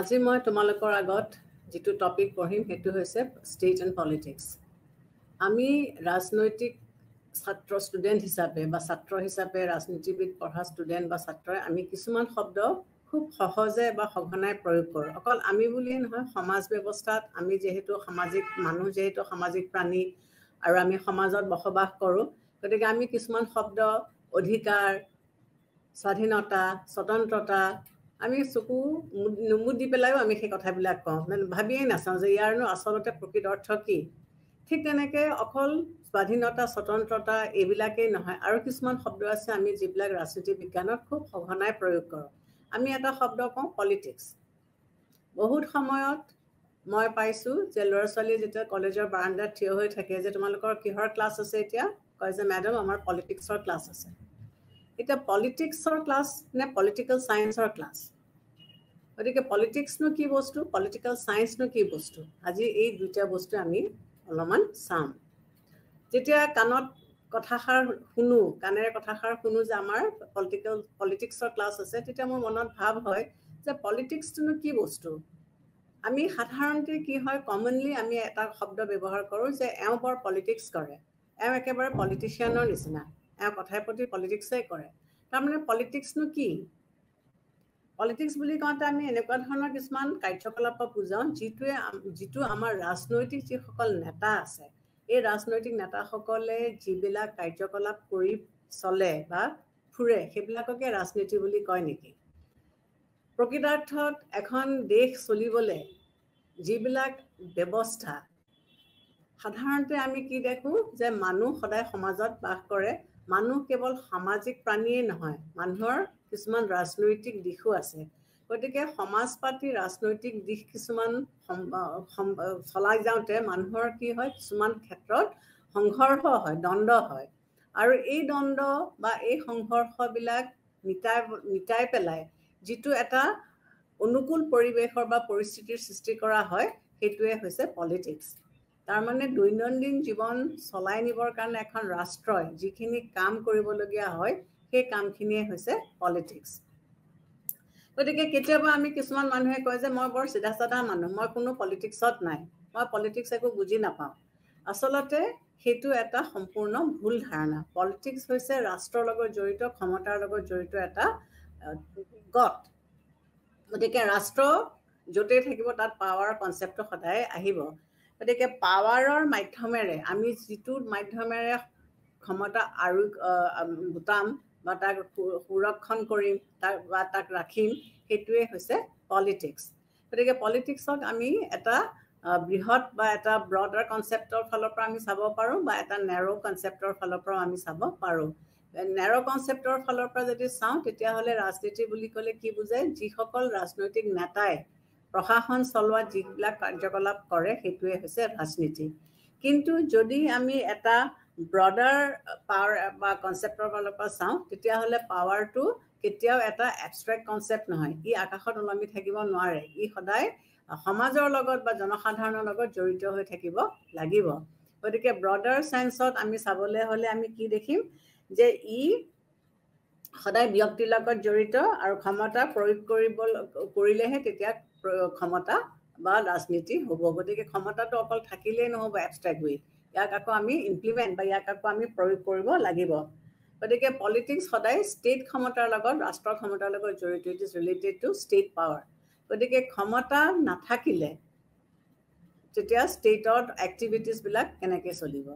আজি মই তোমালোকৰ আগত যেটো টপিক পঢ়িম হেতু হৈছে ষ্টেট এণ্ড পলিটিক্স। আমি ৰাজনৈতিক ছাত্ৰ ষ্টুডেণ্ট হিচাপে বা ছাত্ৰ হিচাপে ৰাজনীতিবিদ পঢ়া ষ্টুডেণ্ট বা ছাত্ৰই আমি কিছুমান শব্দ খুব সহজে বা সঘনাই প্ৰয়োগ কৰোঁ। অকল আমি বুলিয়ে নহয়, সমাজ ব্যৱস্থাত আমি যেহেতু সামাজিক মানুহ, যেহেতু সামাজিক প্ৰাণী আৰু আমি সমাজত বসবাস কৰোঁ, গতিকে আমি কিছুমান শব্দ অধিকাৰ, স্বাধীনতা, স্বতন্ত্ৰতা আমি চকু নুমুদি পেলাইও আমি সেই কথাবিলাক কওঁ, মানে ভাবিয়েই নাচাওঁ যে ইয়াৰনো আচলতে প্ৰকৃত অৰ্থ কি। ঠিক তেনেকৈ অকল স্বাধীনতা, স্বতন্ত্ৰতা এইবিলাকেই নহয়, আৰু কিছুমান শব্দ আছে আমি যিবিলাক ৰাজনীতি বিজ্ঞানত খুব সঘনাই প্ৰয়োগ কৰোঁ। আমি এটা শব্দ কওঁ পলিটিক্স। বহুত সময়ত মই পাইছোঁ যে ল'ৰা ছোৱালীয়ে যেতিয়া কলেজৰ বাৰাণ্ডাত থিয় হৈ থাকে যে তোমালোকৰ কিহৰ ক্লাছ আছে, এতিয়া কয় যে মেডাম আমাৰ পলিটিক্সৰ ক্লাছ আছে। এতিয়া পলিটিক্সৰ ক্লাছ নে পলিটিকেল চায়েন্সৰ ক্লাছ? গতিকে পলিটিক্সনো কি বস্তু, পলিটিকেল চায়েন্সনো কি বস্তু, আজি এই দুটা বস্তু আমি অলপমান চাম। যেতিয়া কাণেৰে কথাষাৰ শুনো যে আমাৰ পলিটিক্সৰ ক্লাছ আছে, তেতিয়া মোৰ মনত ভাৱ হয় যে পলিটিক্সটোনো কি বস্তু। আমি সাধাৰণতে কি হয়, কমনলি আমি এটা শব্দ ব্যৱহাৰ কৰোঁ যে এওঁ বৰ পলিটিক্স কৰে, এওঁ একেবাৰে পলিটিচিয়ানৰ নিচিনা, এওঁ কথাই প্ৰতি পলিটিক্সেই কৰে। তাৰমানে পলিটিক্সনো কি? পলিটিক্স বুলি কওঁতে আমি এনেকুৱা ধৰণৰ কিছুমান কাৰ্যকলাপক বুজাওঁ যিটো আমাৰ ৰাজনৈতিক যিসকল নেতা আছে, এই ৰাজনৈতিক নেতাসকলে যিবিলাক কাৰ্যকলাপ কৰি চলে বা ফুৰে, সেইবিলাককে ৰাজনীতি বুলি কয় নেকি? প্ৰকৃতাৰ্থত এখন দেশ চলিবলৈ যিবিলাক ব্যৱস্থা, সাধাৰণতে আমি কি দেখোঁ যে মানুহ সদায় সমাজত বাস কৰে। মানুহ কেৱল সামাজিক প্ৰাণীয়েই নহয়, মানুহৰ কিছুমান ৰাজনৈতিক দিশো আছে। গতিকে সমাজ পাতি ৰাজনৈতিক দিশ কিছুমান চলাই যাওঁতে মানুহৰ কি হয়, কিছুমান ক্ষেত্ৰত সংঘৰ্ষ হয়, দ্বন্দ্ব হয়। আৰু এই দ্বন্দ্ব বা এই সংঘৰ্ষবিলাক মিটাই পেলাই যিটো এটা অনুকূল পৰিৱেশৰ বা পৰিস্থিতিৰ সৃষ্টি কৰা হয়, সেইটোৱে হৈছে পলিটিক্স। তাৰমানে দৈনন্দিন জীৱন চলাই নিবৰ কাৰণে এখন ৰাষ্ট্ৰই যিখিনি কাম কৰিবলগীয়া হয়, সেই কামখিনিয়ে হৈছে পলিটিক্স। গতিকে কেতিয়াবা আমি কিছুমান মানুহে কয় যে মই বৰ চিধা চাধা মানুহ, মই কোনো পলিটিক্সত নাই, মই পলিটিক্স একো বুজি নাপাওঁ। আচলতে সেইটো এটা সম্পূৰ্ণ ভুল ধাৰণা। পলিটিক্স হৈছে ৰাষ্ট্ৰৰ লগত জড়িত, ক্ষমতাৰ লগত জড়িত এটা গত। গতিকে ৰাষ্ট্ৰ য'তেই থাকিব তাত পাৱাৰ কনচেপ্টটো সদায় আহিব। গতিকে পাৱাৰৰ মাধ্যমেৰে আমি যিটো মাধ্যমেৰে ক্ষমতা আৰু গোটাম বা তাক সুৰক্ষণ কৰিম বা তাক ৰাখিম, সেইটোৱে হৈছে পলিটিক্স। গতিকে পলিটিক্সক আমি এটা বৃহৎ বা এটা ব্ৰডাৰ কনচেপ্টৰ ফালৰ পৰা আমি চাব পাৰোঁ বা এটা নেৰ' কনচেপ্টৰ ফালৰ পৰাও আমি চাব পাৰোঁ। নেৰ' কনচেপ্টৰ ফালৰ পৰা যদি চাওঁ, তেতিয়াহ'লে ৰাজনীতি বুলি ক'লে কি বুজায়, যিসকল ৰাজনৈতিক নেতাই প্ৰশাসন চলোৱা যিবিলাক কাৰ্যকলাপ কৰে, সেইটোৱে হৈছে ৰাজনীতি। কিন্তু যদি আমি এটা ব্ৰডাৰ পাৱাৰ বা কনচেপ্টৰ ফালৰ পৰা চাওঁ, তেতিয়াহ'লে পাৱাৰটো কেতিয়াও এটা এবষ্ট্ৰেক্ট কনচেপ্ট নহয়, ই আকাশত ওলমি থাকিব নোৱাৰে, ই সদায় সমাজৰ লগত বা জনসাধাৰণৰ লগত জড়িত হৈ থাকিব লাগিব। গতিকে ব্ৰডাৰ চেন্সত আমি চাবলৈ হ'লে আমি কি দেখিম যে ই সদায় ব্যক্তিৰ লগত জড়িত আৰু ক্ষমতা প্ৰয়োগ কৰিলেহে তেতিয়া ক্ষমতা বা ৰাজনীতি হ'ব। গতিকে ক্ষমতাটো অকল থাকিলেই নহ'ব এবষ্ট্ৰেক্ট ৱে, ইয়াক আকৌ আমি ইমপ্লিমেণ্ট বা ইয়াক আকৌ আমি প্ৰয়োগ কৰিব লাগিব। গতিকে পলিটিক্স সদায় ষ্টেট ক্ষমতাৰ লগত, ৰাষ্ট্ৰৰ ক্ষমতাৰ লগত জড়িত, it is related to state power. গতিকে ক্ষমতা নাথাকিলে তেতিয়া ষ্টেটৰ এক্টিভিটিছবিলাক কেনেকৈ চলিব।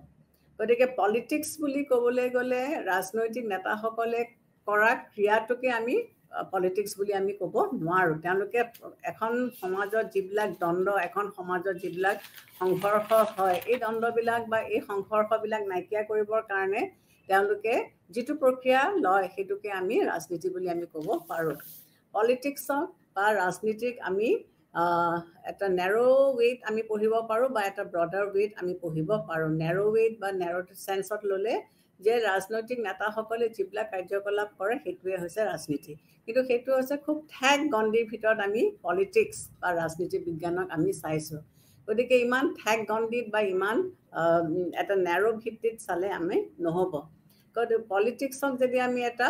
গতিকে পলিটিক্স বুলি ক'বলৈ গ'লে ৰাজনৈতিক নেতাসকলে কৰা ক্ৰিয়াটোকে আমি পলিটিক্স বুলি আমি ক'ব নোৱাৰোঁ। তেওঁলোকে এখন সমাজত যিবিলাক দ্বন্দ্ব, এখন সমাজত যিবিলাক সংঘৰ্ষ হয়, এই দ্বন্দ্ববিলাক বা এই সংঘৰ্ষবিলাক নাইকিয়া কৰিবৰ কাৰণে তেওঁলোকে যিটো প্ৰক্ৰিয়া লয়, সেইটোকে আমি ৰাজনীতি বুলি আমি ক'ব পাৰোঁ। পলিটিক্সক বা ৰাজনীতিক আমি এটা নেৰ' ৱেত আমি পঢ়িব পাৰোঁ বা এটা ব্ৰডাৰ ৱেত আমি পঢ়িব পাৰোঁ। নেৰ' ৱেত বা নেৰ' চেন্সত ল'লে যে ৰাজনৈতিক নেতাসকলে যিবিলাক কাৰ্যকলাপ কৰে, সেইটোৱে হৈছে ৰাজনীতি। কিন্তু সেইটো হৈছে খুব ঠেক গণ্ডিৰ ভিতৰত আমি পলিটিক্স বা ৰাজনীতি বিজ্ঞানক আমি চাইছোঁ। গতিকে ইমান ঠেক গণ্ডিত বা ইমান এটা নেৰ' ভিত্তিত চালে আমি নহ'ব। গতিকে পলিটিক্সক যদি আমি এটা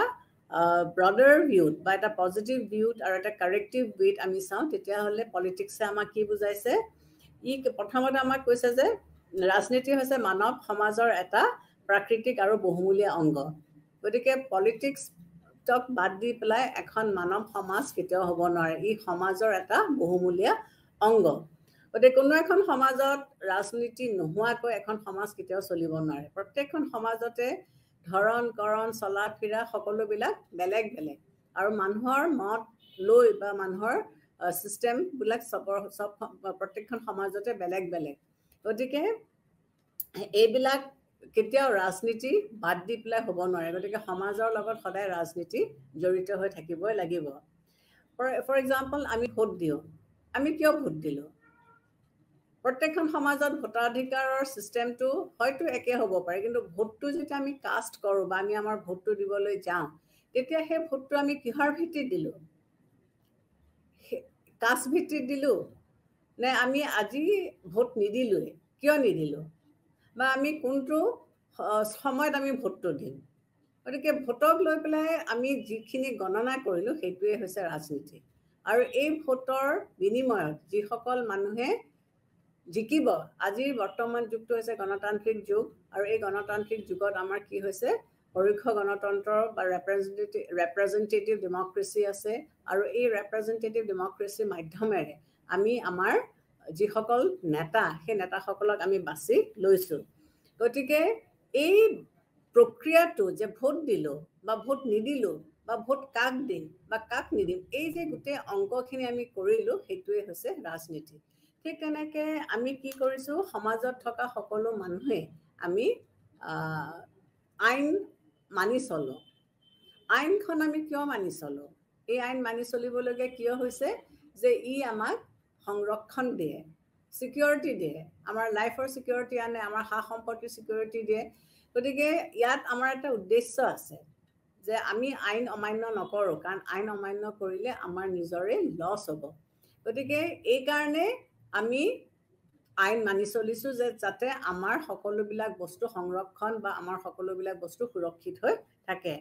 ব্ৰডাৰ ভিউত বা এটা পজিটিভ ভিউত আৰু এটা কাৰেক্টিভ ভিউত আমি চাওঁ তেতিয়াহ'লে পলিটিক্সে আমাক কি বুজাইছে ই প্ৰথমতে আমাক কৈছে যে ৰাজনীতি হৈছে মানৱ সমাজৰ এটা প্ৰাকৃতিক আৰু বহুমূলীয়া অংগ গতিকে পলিটিক্সক বাদ দি পেলাই এখন মানৱ সমাজ কেতিয়াও হ'ব নোৱাৰে ই সমাজৰ এটা বহুমূলীয়া অংগ গতিকে কোনো এখন সমাজত ৰাজনীতি নোহোৱাকৈ এখন সমাজ কেতিয়াও চলিব নোৱাৰে প্ৰত্যেকখন সমাজতে ধৰণ কৰণ চলা ফিৰা সকলোবিলাক বেলেগ বেলেগ আৰু মানুহৰ মত লৈ বা মানুহৰ চিষ্টেমবিলাক চব প্ৰত্যেকখন সমাজতে বেলেগ বেলেগ গতিকে এইবিলাক কেতিয়াও ৰাজনীতি বাদ দি পেলাই হ'ব নোৱাৰে গতিকে সমাজৰ লগত সদায় ৰাজনীতি জড়িত হৈ থাকিবই লাগিব ফৰ এক্সাম্পল আমি ভোট দিওঁ আমি কিয় ভোট দিলোঁ প্ৰত্যেকখন সমাজত ভোটাধিকাৰৰ চিষ্টেমটো হয়তো একে হ'ব পাৰে কিন্তু ভোটটো যেতিয়া আমি কাষ্ট কৰোঁ বা আমি আমাৰ ভোটটো দিবলৈ যাওঁ তেতিয়া সেই ভোটটো আমি কিহৰ ভিত্তিত দিলোঁ কাষ্ট ভিত্তিত দিলোঁ নে আমি আজি ভোট নিদিলোঁৱে কিয় নিদিলোঁ বা আমি কোনটো সময়ত আমি ভোটটো দিম গতিকে ভোটক লৈ পেলাই আমি যিখিনি গণনা কৰিলোঁ সেইটোৱে হৈছে ৰাজনীতি আৰু এই ভোটৰ বিনিময়ত যিসকল মানুহে জিকিব আজিৰ বৰ্তমান যুগটো হৈছে গণতান্ত্ৰিক যুগ আৰু এই গণতান্ত্ৰিক যুগত আমাৰ কি হৈছে পৰোক্ষ গণতন্ত্ৰ বা ৰেপ্ৰেজেণ্টেটিভ ডেমক্ৰেচি আছে আৰু এই ৰেপ্ৰেজেণ্টেটিভ ডেমক্ৰেচিৰ মাধ্যমেৰে আমি আমাৰ যিসকল নেতা সেই নেতাসকলক আমি বাছি লৈছোঁ গতিকে এই প্ৰক্ৰিয়াটো যে ভোট দিলোঁ বা ভোট নিদিলোঁ বা ভোট কাক দিম বা কাক নিদিম এই যে গোটেই অংকখিনি আমি কৰিলোঁ সেইটোৱে হৈছে ৰাজনীতি ঠিক তেনেকৈ আমি কি কৰিছোঁ সমাজত থকা সকলো মানুহে আমি আইন মানি চলোঁ আইনখন আমি কিয় মানি চলোঁ এই আইন মানি চলিবলগীয়া কিয় হৈছে যে ই আমাক সংৰক্ষণ দিয়ে চিকিউৰিটি দিয়ে আমাৰ লাইফৰ চিকিউৰিটি আনে আমাৰ সা সম্পত্তিৰ চিকিউৰিটি দিয়ে গতিকে ইয়াত আমাৰ এটা উদ্দেশ্য আছে যে আমি আইন অমান্য নকৰোঁ কাৰণ আইন অমান্য কৰিলে আমাৰ নিজৰে লছ হ'ব গতিকে এইকাৰণে আমি আইন মানি চলিছোঁ যে যাতে আমাৰ সকলোবিলাক বস্তু সংৰক্ষণ বা আমাৰ সকলোবিলাক বস্তু সুৰক্ষিত হৈ থাকে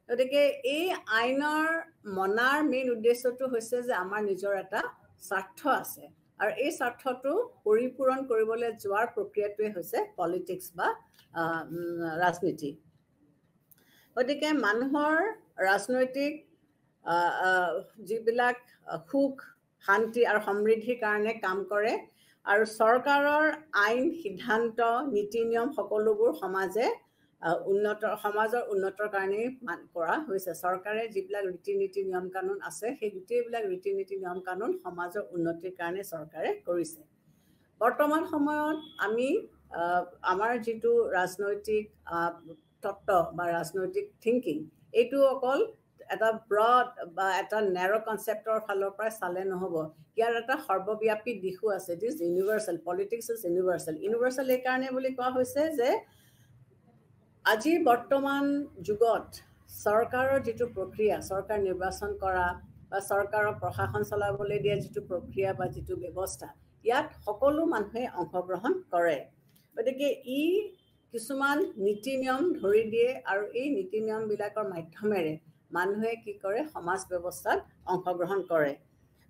গতিকে এই আইনৰ মনাৰ মেইন উদ্দেশ্যটো হৈছে যে আমাৰ নিজৰ এটা স্বাৰ্থ আছে আৰু এই স্বাৰ্থটো পৰিপূৰণ কৰিবলৈ যোৱাৰ প্ৰক্ৰিয়াটোৱে হৈছে পলিটিক্স বা ৰাজনীতি গতিকে মানুহৰ ৰাজনৈতিক যিবিলাক সুখ শান্তি আৰু সমৃদ্ধিৰ কাৰণে কাম কৰে আৰু চৰকাৰৰ আইন সিদ্ধান্ত নীতি নিয়ম সকলোবোৰ সমাজৰ উন্নতৰ কাৰণে কৰা হৈছে চৰকাৰে যিবিলাক ৰীতি নীতি নিয়ম কানুন আছে সেই গোটেইবিলাক ৰীতি নীতি নিয়ম কানুন সমাজৰ উন্নতিৰ কাৰণে চৰকাৰে কৰিছে বৰ্তমান সময়ত আমি আমাৰ যিটো ৰাজনৈতিক তত্ত্ব বা ৰাজনৈতিক থিংকিং এইটো অকল এটা ব্ৰড বা এটা নেৰ' কনচেপ্টৰ ফালৰ পৰা চালে নহ'ব ইয়াৰ এটা সৰ্বব্যাপী দিশো আছে it is universal politics is universal এইকাৰণে বুলি কোৱা হৈছে যে আজি বৰ্তমান যুগত চৰকাৰৰ যিটো প্ৰক্ৰিয়া চৰকাৰ নিৰ্বাচন কৰা বা চৰকাৰৰ প্ৰশাসন চলাবলৈ দিয়া যিটো প্ৰক্ৰিয়া বা যিটো ব্যৱস্থা ইয়াত সকলো মানুহে অংশগ্ৰহণ কৰে গতিকে ই কিছুমান নীতি নিয়ম ধৰি দিয়ে আৰু এই নীতি নিয়মবিলাকৰ মাধ্যমেৰে মানুহে কি কৰে সমাজ ব্যৱস্থাত অংশগ্ৰহণ কৰে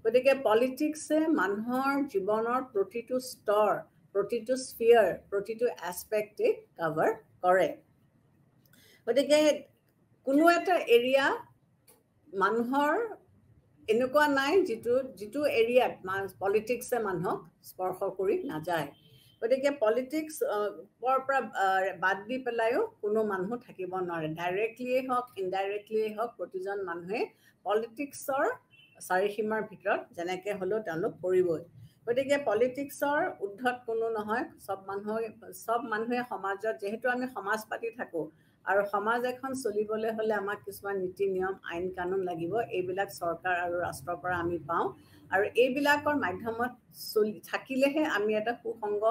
গতিকে পলিটিক্সে মানুহৰ জীৱনৰ প্ৰতিটো স্তৰ প্ৰতিটো স্ফিয়াৰ প্ৰতিটো এছপেক্টে কভাৰ কৰে গতিকে কোনো এটা এৰিয়া মানুহৰ এনেকুৱা নাই যিটো এৰিয়াত পলিটিক্সে মানুহক স্পৰ্শ কৰি নাযায় গতিকে পলিটিক্সৰ পৰা বাদ দি পেলাইও কোনো মানুহ থাকিব নোৱাৰে ডাইৰেক্টলিয়ে হওক ইনডাইৰেক্টলিয়ে হওক প্ৰতিজন মানুহে পলিটিক্সৰ চাৰিসীমাৰ ভিতৰত যেনেকৈ হ'লেও তেওঁলোক পৰিবই গতিকে পলিটিক্সৰ উৰ্ধত কোনো নহয় চব মানুহে সমাজত যিহেতু আমি সমাজ পাতি থাকোঁ আৰু সমাজ এখন চলিবলৈ হ'লে আমাক কিছুমান নীতি নিয়ম আইন কানুন লাগিব এইবিলাক চৰকাৰ আৰু ৰাষ্ট্ৰৰ পৰা আমি পাওঁ আৰু এইবিলাকৰ মাধ্যমত থাকিলেহে আমি এটা সুসংগ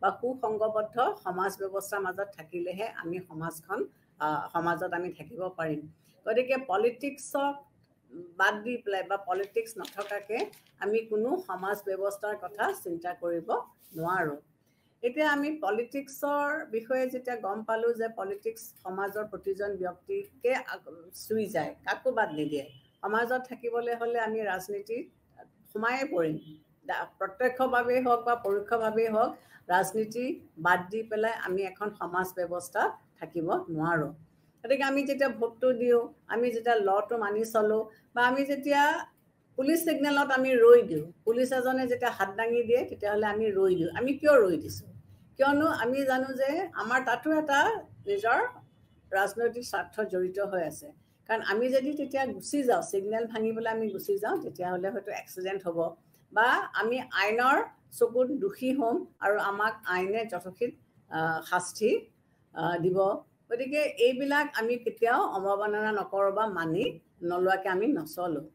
বা সুসংগবদ্ধ সমাজ ব্যৱস্থাৰ মাজত থাকিলেহে আমি সমাজত আমি থাকিব পাৰিম গতিকে পলিটিক্সক বাদ দি পেলাই বা পলিটিক্স নথকাকৈ আমি কোনো সমাজ ব্যৱস্থাৰ কথা চিন্তা কৰিব নোৱাৰোঁ এতিয়া আমি পলিটিক্সৰ বিষয়ে যেতিয়া গম পালো যে পলিটিক্স সমাজৰ প্ৰতিজন ব্যক্তিকে চুই যায়, কাকো বাদ নিদিয়ে। সমাজত থাকিবলৈ হ'লে আমি ৰাজনীতিত সোমায়ে পৰিম, প্ৰত্যক্ষভাৱেই হওক বা পৰোক্ষভাৱেই হওক ৰাজনীতি বাদ দি পেলাই আমি এখন সমাজ ব্যৱস্থা থাকিব নোৱাৰোঁ। গতিকে আমি যেতিয়া ভোটটো দিওঁ, আমি যেতিয়া লটো মানি চলোঁ, বা আমি যেতিয়া পুলিচ ছিগনেলত আমি ৰৈ দিওঁ, পুলিচ এজনে যেতিয়া হাত দাঙি দিয়ে তেতিয়াহ'লে আমি ৰৈ দিওঁ। আমি কিয় ৰৈ দিছোঁ? কিয়নো আমি জানো যে আমাৰ তাতো এটা নিজৰ ৰাজনৈতিক স্বাৰ্থ জড়িত হৈ আছে। কাৰণ আমি যদি তেতিয়া গুচি যাওঁ, ছিগনেল ভাঙি পেলাই আমি গুচি যাওঁ, তেতিয়াহ'লে হয়তো এক্সিডেণ্ট হ'ব, বা আমি আইনৰ চকুত দোষী হ'ম আৰু আমাক আইনে যথোচিত শাস্তি দিব। গতিকে এইবিলাক আমি কেতিয়াও অৱমাননা নকৰোঁ বা মানি নলোৱাকৈ আমি নচলোঁ।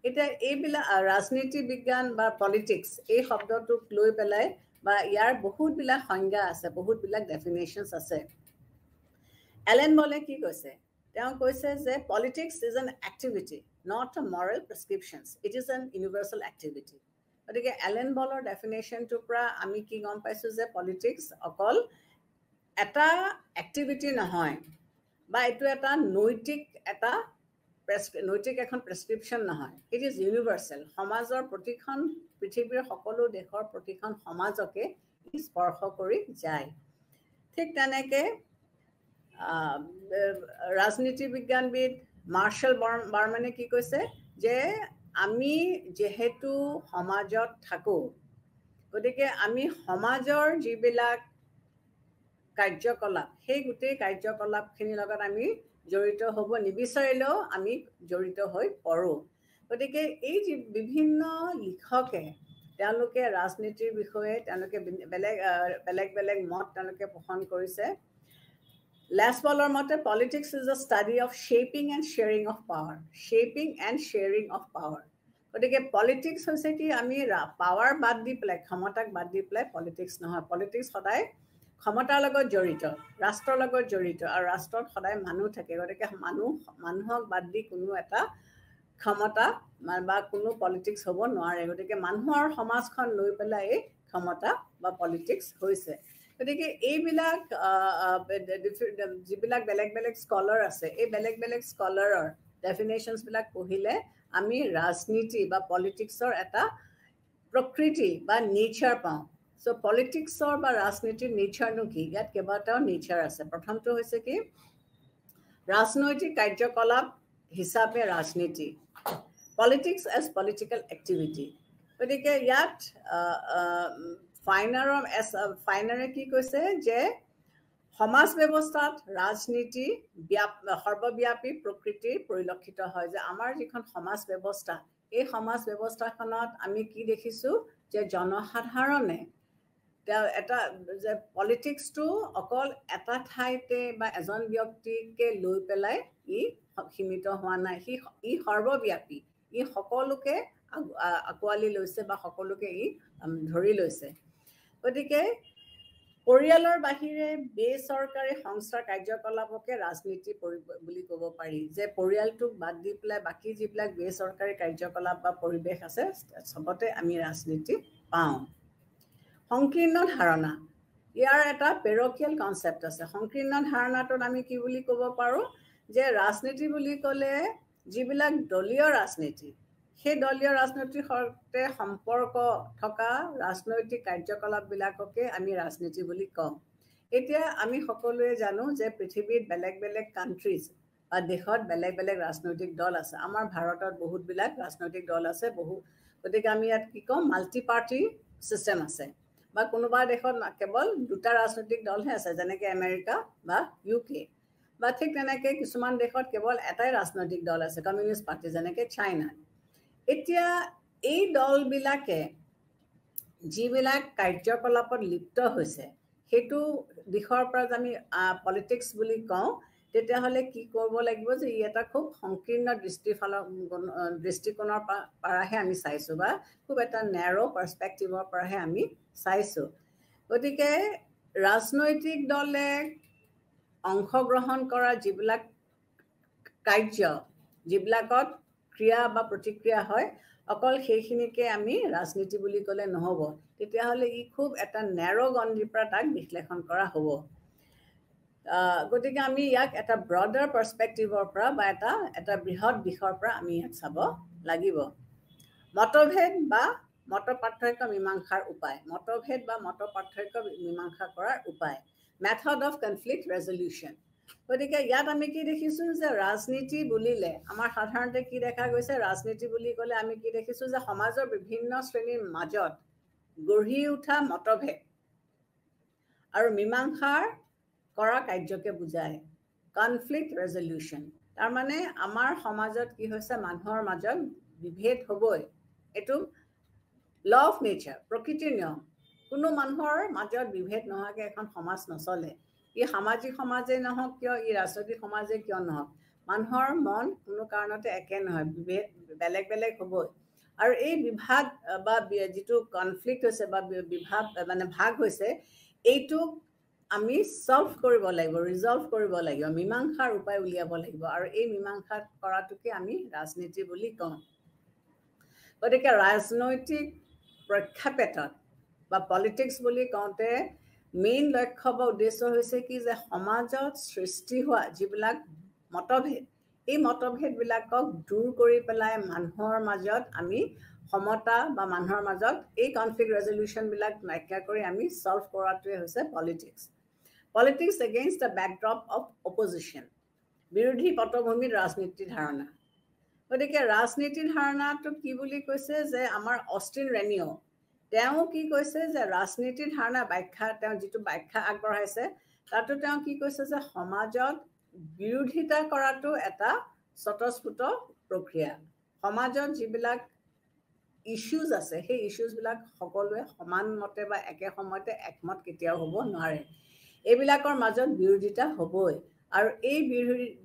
এতিয়া এইবিলাক ৰাজনীতি বিজ্ঞান বা পলিটিক্স এই শব্দটোক লৈ পেলাই বা ইয়াৰ বহুতবিলাক সংজ্ঞা আছে, বহুতবিলাক ডেফিনেশ্যনছ আছে। এলেন বলে কি কৈছে? তেওঁ কৈছে যে politics is an activity, not a moral prescriptions, it is an universal activity. গতিকে এলেন বলৰ ডেফিনেশ্যনটোৰ পৰা আমি কি গম পাইছোঁ যে পলিটিক্স অকল এটা এক্টিভিটি নহয়, বা এইটো এটা নৈতিক এখন প্ৰেছক্ৰিপশ্যন নহয়, ইট ইজ ইউনিভাৰ্চেল। সমাজৰ প্ৰতিখন, পৃথিৱীৰ সকলো দেশৰ প্ৰতিখন সমাজকে ই স্পৰ্শ কৰি যায়। ঠিক তেনেকৈ ৰাজনীতি বিজ্ঞানবিদ মাৰ্শ্বেল বাৰ্মানে কি কৈছে যে আমি যেহেতু সমাজত থাকোঁ, গতিকে আমি সমাজৰ যিবিলাক কাৰ্যকলাপ, সেই গোটেই কাৰ্যকলাপখিনিৰ লগত আমি জড়িত হ'ব নিবিচাৰিলেও আমি জড়িত হৈ পৰোঁ। গতিকে এই যি বিভিন্ন লিখকে তেওঁলোকে ৰাজনীতিৰ বিষয়ে তেওঁলোকে বেলেগ বেলেগ মত তেওঁলোকে পোষণ কৰিছে। লেছবলৰ মতে politics is a study of shaping and sharing of power, shaping and sharing of power. গতিকে পলিটিক্স হৈছে কি আমি পাৱাৰ বাদ দি পেলাই, ক্ষমতাক বাদ দি পেলাই পলিটিক্স নহয়। পলিটিক্স সদায় ক্ষমতাৰ লগত জড়িত, ৰাষ্ট্ৰৰ লগত জড়িত, আৰু ৰাষ্ট্ৰত সদায় মানুহ থাকে। গতিকে মানুহক বাদ দি কোনো এটা ক্ষমতা বা কোনো পলিটিক্স হ'ব নোৱাৰে। গতিকে মানুহৰ সমাজখন লৈ পেলাই এই ক্ষমতা বা পলিটিক্স হৈছে। গতিকে এইবিলাক যিবিলাক বেলেগ বেলেগ স্কলাৰ আছে, এই বেলেগ বেলেগ স্কলাৰৰ ডেফিনেশ্যনছবিলাক পঢ়িলে আমি ৰাজনীতি বা পলিটিক্সৰ এটা প্ৰকৃতি বা নেচাৰ পাওঁ। চ' পলিটিক্সৰ বা ৰাজনীতিৰ নেচাৰনো কি? ইয়াত কেইবাটাও নেচাৰ আছে। প্ৰথমটো হৈছে কি ৰাজনৈতিক কাৰ্যকলাপ হিচাপে ৰাজনীতি, পলিটিক্স এজ পলিটিকেল এক্টিভিটি। গতিকে ইয়াত ফাইনাৰে কি কৈছে যে সমাজ ব্যৱস্থাত ৰাজনীতি সৰ্বব্যাপী প্ৰকৃতিৰ পৰিলক্ষিত হয়। যে আমাৰ যিখন সমাজ ব্যৱস্থা, এই সমাজ ব্যৱস্থাখনত আমি কি দেখিছোঁ যে জনসাধাৰণে এটা যে পলিটিক্সটো অকল এটা ঠাইতে বা এজন ব্যক্তিকে লৈ পেলাই ই সীমিত হোৱা নাই, ই সৰ্বব্যাপী, ই সকলোকে আঁকোৱালি লৈছে বা সকলোকে ই ধৰি লৈছে। গতিকে পৰিয়ালৰ বাহিৰে বেচৰকাৰী সংস্থাৰ কাৰ্যকলাপকে ৰাজনীতি বুলি ক'ব পাৰি। যে পৰিয়ালটোক বাদ দি পেলাই বাকী যিবিলাক বেচৰকাৰী কাৰ্যকলাপ বা পৰিৱেশ আছে চবতে আমি ৰাজনীতি পাওঁ। সংকীৰ্ণ ধাৰণা, ইয়াৰ এটা পেৰকিয়েল কনচেপ্ট আছে। সংকীৰ্ণ ধাৰণাটোত আমি কি বুলি ক'ব পাৰোঁ যে ৰাজনীতি বুলি ক'লে যিবিলাক দলীয় ৰাজনীতি, সেই দলীয় ৰাজনীতিৰ সৈতে সম্পৰ্ক থকা ৰাজনৈতিক কাৰ্যকলাপবিলাককে আমি ৰাজনীতি বুলি কওঁ। এতিয়া আমি সকলোৱে জানো যে পৃথিৱীত বেলেগ বেলেগ কাণ্ট্ৰিজ বা দেশত বেলেগ বেলেগ ৰাজনৈতিক দল আছে। আমাৰ ভাৰতত বহুতবিলাক ৰাজনৈতিক দল আছে গতিকে আমি ইয়াত কি কওঁ মাল্টি পাৰ্টি ছিষ্টেম আছে। বা কোনোবা দেশত কেৱল দুটা ৰাজনৈতিক দলহে আছে, যেনেকৈ আমেৰিকা বা UK। বা ঠিক তেনেকৈ কিছুমান দেশত কেৱল এটাই ৰাজনৈতিক দল আছে, কমিউনিষ্ট পাৰ্টি, যেনেকৈ চাইনা। এতিয়া এই দলবিলাকে যিবিলাক কাৰ্যকলাপত লিপ্ত হৈছে সেইটো দিশৰ পৰা আমি পলিটিক্স বুলি কওঁ, তেতিয়াহ'লে কি কৰিব লাগিব যে ই এটা খুব সংকীৰ্ণ দৃষ্টিকোণৰ পৰাহে আমি চাইছোঁ, বা খুব এটা নেৰ' পাৰ্চপেক্টিভৰ পৰাহে আমি চাইছোঁ। গতিকে ৰাজনৈতিক দলে অংশগ্ৰহণ কৰা যিবিলাক কাৰ্য, যিবিলাকত ক্ৰিয়া বা প্ৰতিক্ৰিয়া হয়, অকল সেইখিনিকে আমি ৰাজনীতি বুলি ক'লে নহ'ব, তেতিয়াহ'লে ই খুব এটা নেৰ' গণ্ডিৰ পৰা তাক বিশ্লেষণ কৰা হ'ব। গতিকে আমি ইয়াক এটা ব্ৰডাৰ পাৰ্চপেক্টিভৰ পৰা বা এটা বৃহৎ দিশৰ পৰা আমি ইয়াক চাব লাগিব। মতভেদ বা মত পাৰ্থক্য মীমাংসাৰ উপায়, মতভেদ বা মত পাৰ্থক্য মীমাংসা কৰাৰ উপায়, মেথড অফ কনফ্লিক্ট ৰেজলিউশ্যন। গতিকে ইয়াত আমি কি দেখিছোঁ যে ৰাজনীতি বুলিলে আমাৰ সাধাৰণতে কি দেখা গৈছে, ৰাজনীতি বুলি ক'লে আমি কি দেখিছোঁ যে সমাজৰ বিভিন্ন শ্ৰেণীৰ মাজত গঢ়ি উঠা মতভেদ আৰু মীমাংসাৰ কৰা কাৰ্যকে বুজায় কনফ্লিক্ট ৰেজলিউশ্যন। তাৰমানে আমাৰ সমাজত কি হৈছে, মানুহৰ মাজত বিভেদ হ'বই, এইটো ল অফ নেচাৰ, প্ৰকৃতিৰ নিয়ম। কোনো মানুহৰ মাজত বিভেদ নোহোৱাকৈ এখন সমাজ নচলে। ই সামাজিক সমাজেই নহওক কিয়, ই ৰাজনৈতিক সমাজেই কিয় নহওক, মানুহৰ মন কোনো কাৰণতে একে নহয়, বিভেদ বেলেগ বেলেগ হ'বই। আৰু এই বিভাগ বা যিটো কনফ্লিক্ট হৈছে বা বিভাগ মানে ভাগ হৈছে, এইটোক আমি সলভ কৰিব লাগিব, ৰিজলভ কৰিব লাগিব, মীমাংসাৰ উপায় উলিয়াব লাগিব। আৰু এই মীমাংসা কৰাটোকে আমি ৰাজনীতি বুলি কওঁ। গতিকে ৰাজনৈতিক প্ৰেক্ষাপটত বা পলিটিক্স বুলি কওঁতে মেইন লক্ষ্য বা উদ্দেশ্য হৈছে কি, যে সমাজত সৃষ্টি হোৱা যিবিলাক মতভেদ, এই মতভেদবিলাকক দূৰ কৰি পেলাই মানুহৰ মাজত আমি সমতা বা মানুহৰ মাজত এই কনফ্লিক্ট ৰেজলিউশ্যনবিলাক নাইকিয়া কৰি আমি সলভ কৰাটোৱে হৈছে politics. Politics against the backdrop of opposition, বিৰোধী পটভূমিত ৰাজনীতিৰ ধাৰণা। গতিকে ৰাজনীতিৰ ধাৰণাটো কি বুলি কৈছে, যে আমাৰ অষ্টিন ৰেনিঅ' তেওঁ কি কৈছে, যে ৰাজনীতিৰ ধাৰণা ব্যাখ্যা, তেওঁ যিটো ব্যাখ্যা আগবঢ়াইছে তাতো তেওঁ কি কৈছে, যে সমাজত বিৰোধিতা কৰাটো এটা স্বতঃস্ফূৰ্ত প্ৰক্ৰিয়া। সমাজত যিবিলাক ইছ্যুজ আছে, সেই ইছ্যুজবিলাক সকলোৱে সমান মতে বা একে সময়তে একমত কেতিয়াও হ'ব নোৱাৰে। এইবিলাকৰ মাজত বিৰোধিতা হ'বই। আৰু এই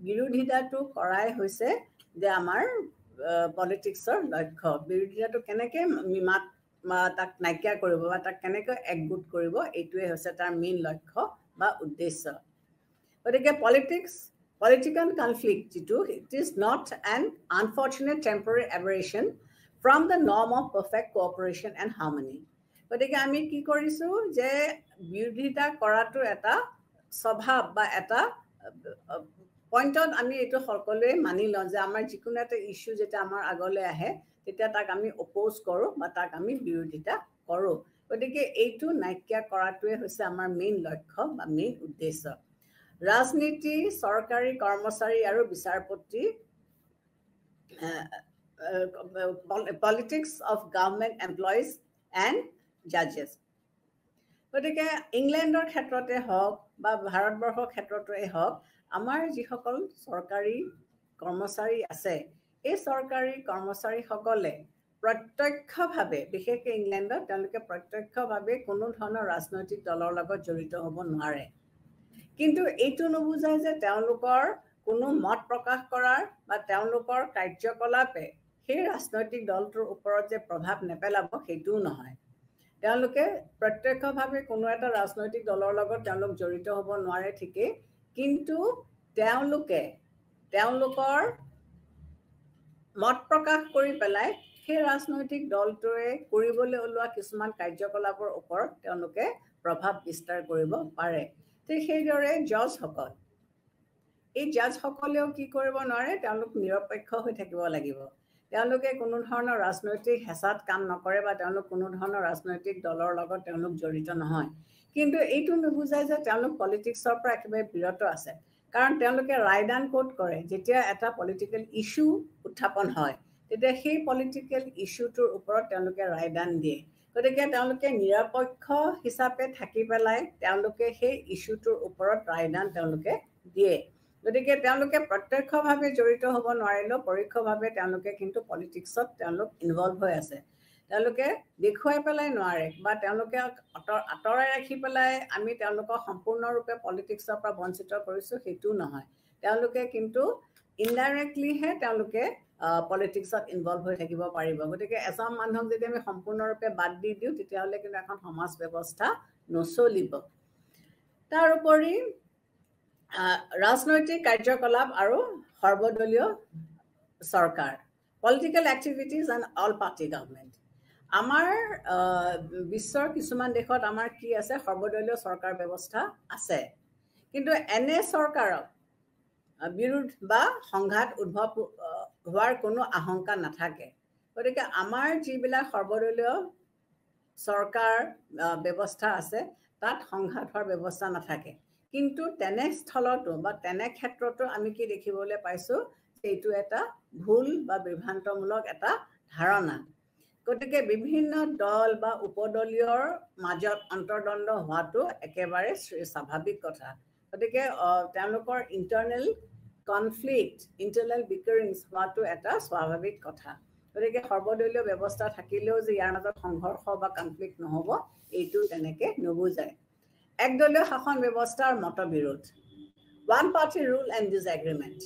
বিৰোধিতাটো কৰাই হৈছে যে আমাৰ পলিটিক্সৰ লক্ষ্য। বিৰোধিতাটো কেনেকৈ তাক নাইকিয়া কৰিব বা তাক কেনেকৈ একগোট কৰিব, এইটোৱে হৈছে তাৰ মেইন লক্ষ্য বা উদ্দেশ্য। গতিকে পলিটিকেল কনফ্লিক্ট যিটো, it is not an unfortunate temporary aberration from the norm of perfect cooperation and harmony. গতিকে আমি কি কৰিছোঁ, যে বিৰোধিতা কৰাটো এটা স্বভাৱ বা এটা পইণ্টত আমি এইটো সকলোৱে মানি লওঁ, যে আমাৰ যিকোনো এটা ইছ্যু যেতিয়া আমাৰ আগলৈ আহে তেতিয়া তাক আমি অপ'জ কৰোঁ বা তাক আমি বিৰোধিতা কৰোঁ। গতিকে এইটো নাইকিয়া কৰাটোৱে হৈছে আমাৰ মেইন লক্ষ্য বা মেইন উদ্দেশ্য। ৰাজনীতি, চৰকাৰী কৰ্মচাৰী আৰু বিচাৰপতি, politics of government employees and জাজেছ। গতিকে ইংলেণ্ডৰ ক্ষেত্ৰতে হওক বা ভাৰতবৰ্ষৰ ক্ষেত্ৰতেই হওক, আমাৰ যিসকল চৰকাৰী কৰ্মচাৰী আছে, এই চৰকাৰী কৰ্মচাৰীসকলে প্ৰত্যক্ষভাৱে, বিশেষকৈ ইংলেণ্ডত তেওঁলোকে প্ৰত্যক্ষভাৱে কোনো ধৰণৰ ৰাজনৈতিক দলৰ লগত জড়িত হ'ব নোৱাৰে। কিন্তু এইটো নুবুজায় যে তেওঁলোকৰ কোনো মত প্ৰকাশ কৰাৰ বা তেওঁলোকৰ কাৰ্যকলাপে সেই ৰাজনৈতিক দলটোৰ ওপৰত যে প্ৰভাৱ নেপেলাব, সেইটোও নহয়। তেওঁলোকে প্ৰত্যক্ষভাৱে কোনো এটা ৰাজনৈতিক দলৰ লগত তেওঁলোক জড়িত হ'ব নোৱাৰে ঠিকেই, কিন্তু তেওঁলোকৰ মত প্ৰকাশ কৰি পেলাই সেই ৰাজনৈতিক দলটোৱে কৰিবলৈ ওলোৱা কিছুমান কাৰ্যকলাপৰ ওপৰত তেওঁলোকে প্ৰভাৱ বিস্তাৰ কৰিব পাৰে। ঠিক সেইদৰে জাজসকল, এই জাজসকলেও কি কৰিব নোৱাৰে, তেওঁলোক নিৰপেক্ষ হৈ থাকিব লাগিব। তেওঁলোকে কোনো ধৰণৰ ৰাজনৈতিক হেঁচাত কাম নকৰে বা তেওঁলোক কোনো ধৰণৰ ৰাজনৈতিক দলৰ লগত তেওঁলোক জড়িত নহয়। কিন্তু এইটো নুবুজায় যে তেওঁলোক পলিটিক্সৰ পৰা একেবাৰে বিৰত আছে, কাৰণ তেওঁলোকে ৰায়দান ক'ত কৰে, যেতিয়া এটা পলিটিকেল ইছ্যু উত্থাপন হয় তেতিয়া সেই পলিটিকেল ইছ্যুটোৰ ওপৰত তেওঁলোকে ৰায়দান দিয়ে। গতিকে তেওঁলোকে নিৰপেক্ষ হিচাপে থাকি পেলাই তেওঁলোকে সেই ইছ্যুটোৰ ওপৰত ৰায়দান তেওঁলোকে দিয়ে। গতিকে তেওঁলোকে প্ৰত্যক্ষভাৱে জড়িত হ'ব নোৱাৰিলেও পৰোক্ষভাৱে তেওঁলোকে কিন্তু পলিটিক্সত তেওঁলোক ইনভলভ হৈ আছে। তেওঁলোকে দেখুৱাই পেলাই নোৱাৰে বা তেওঁলোকে আঁতৰাই ৰাখি পেলাই আমি তেওঁলোকক সম্পূৰ্ণৰূপে পলিটিক্সৰ পৰা বঞ্চিত কৰিছোঁ, সেইটোও নহয়। তেওঁলোকে কিন্তু ইনডাইৰেক্টলিহে তেওঁলোকে পলিটিক্সত ইনভলভ হৈ থাকিব পাৰিব। গতিকে এজন মানুহক যদি আমি সম্পূৰ্ণৰূপে বাদ দি দিওঁ, তেতিয়াহ'লে কিন্তু এখন সমাজ ব্যৱস্থা নচলিব। তাৰোপৰি ৰাজনৈতিক কাৰ্যকলাপ আৰু সৰ্বদলীয় চৰকাৰ। Political activities and all party government. আমাৰ বিশ্বৰ কিছুমান দেশত আমাৰ কি আছে সৰ্বদলীয় চৰকাৰ ব্যৱস্থা আছে কিন্তু এনে চৰকাৰক বিৰোধ বা সংঘাত উদ্ভৱ হোৱাৰ কোনো আশংকা নাথাকে গতিকে আমাৰ যিবিলাক সৰ্বদলীয় চৰকাৰ ব্যৱস্থা আছে তাত সংঘাত হোৱাৰ ব্যৱস্থা নাথাকে কিন্তু তেনে স্থলতো বা তেনে ক্ষেত্ৰতো আমি কি দেখিবলৈ পাইছো যে এইটো এটা ভুল বা বিভ্ৰান্তমূলক এটা ধাৰণা গতিকে বিভিন্ন দল বা উপদলীয়ৰ মাজত অন্তৰ্দ্বন্দ্ব হোৱাটো একেবাৰে স্বাভাৱিক কথা গতিকে তেওঁলোকৰ ইণ্টাৰনেল কনফ্লিক্ট ইণ্টাৰনেল বিকাৰিংছ হোৱাটো এটা স্বাভাৱিক কথা গতিকে সৰ্বদলীয় ব্যৱস্থা থাকিলেও যে ইয়াৰ মাজত সংঘৰ্ষ বা কনফ্লিক্ট নহ'ব এইটো তেনেকৈ নুবুজায় একদলীয় শাসন ব্যৱস্থাৰ মতবিৰোধ ওৱান পাৰ্টি ৰুল এণ্ড ডিছএগ্ৰিমেণ্ট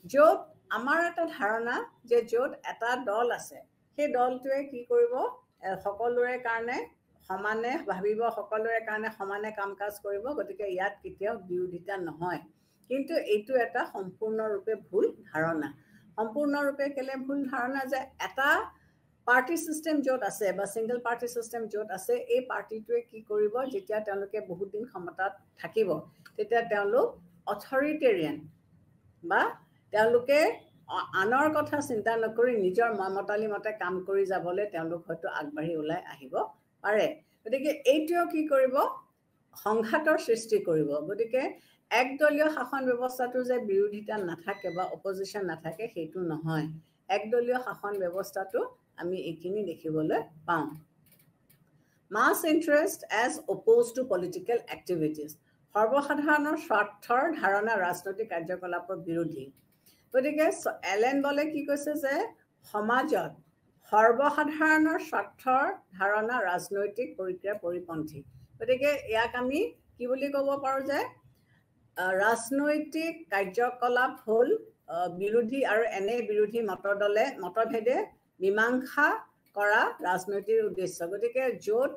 য'ত আমাৰ এটা ধাৰণা যে য'ত এটা দল আছে সেই দলটোৱে কি কৰিব সকলোৰে কাৰণে সমানে ভাবিব সকলোৰে কাৰণে সমানে কাম কাজ কৰিব গতিকে ইয়াত কেতিয়াও বিৰোধিতা নহয় কিন্তু এইটো এটা সম্পূৰ্ণৰূপে ভুল ধাৰণা সম্পূৰ্ণৰূপে কেলে ভুল ধাৰণা যে এটা পাৰ্টি সিস্টেম য'ত আছে বা সিংগল পাৰ্টি সিস্টেম য'ত আছে এই পাৰ্টিটোৱে কি কৰিব যেতিয়া তেওঁলোকে বহুত দিন ক্ষমতাত থাকিব তেতিয়া তেওঁলোক অথৰিটেৰিয়ান বা তেওঁলোকে আনৰ কথা চিন্তা নকৰি নিজৰ মতালি মতে কাম কৰি যাবলৈ তেওঁলোক হয়তো আগবাঢ়ি ওলাই আহিব পাৰে গতিকে এইটোও কি কৰিব সংঘাতৰ সৃষ্টি কৰিব গতিকে একদলীয় শাসন ব্যৱস্থাটো যে বিৰোধিতা নাথাকে বা অপজিশন নাথাকে সেইটো নহয় একদলীয় শাসন ব্যৱস্থাটো আমি এইখিনি দেখিবলৈ পাওঁ mass interest as opposed to political activities সৰ্বসাধাৰণৰ স্বাৰ্থৰ ধাৰণা ৰাজনৈতিক কাৰ্যকলাপৰ বিৰোধী গতিকে এলেন বলে কি কৈছে যে সমাজত সৰ্বসাধাৰণৰ স্বাৰ্থৰ ধাৰণা ৰাজনৈতিক প্ৰক্ৰিয়াৰ পৰিপন্থী গতিকে ইয়াক আমি কি বুলি ক'ব পাৰোঁ যে ৰাজনৈতিক কাৰ্যকলাপ হ'ল বিৰোধী আৰু এনে বিৰোধী মতভেদে মীমাংসা কৰা ৰাজনৈতিক উদ্দেশ্য গতিকে য'ত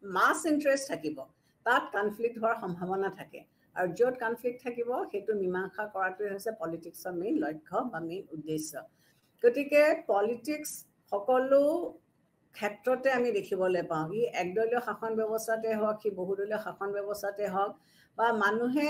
মাছ ইণ্টাৰেষ্ট থাকিব তাত কনফ্লিক্ট হোৱাৰ সম্ভাৱনা থাকে আৰু য'ত কনফ্লিক্ট থাকিব সেইটো মীমাংসা কৰাটোৱে হৈছে পলিটিক্সৰ মেইন লক্ষ্য বা মেইন উদ্দেশ্য গতিকে পলিটিক্স সকলো ক্ষেত্ৰতে আমি দেখিবলৈ পাওঁ ই একদলীয় শাসন ব্যৱস্থাতে হওক কি বহুদলীয় শাসন ব্যৱস্থাতে হওক বা মানুহে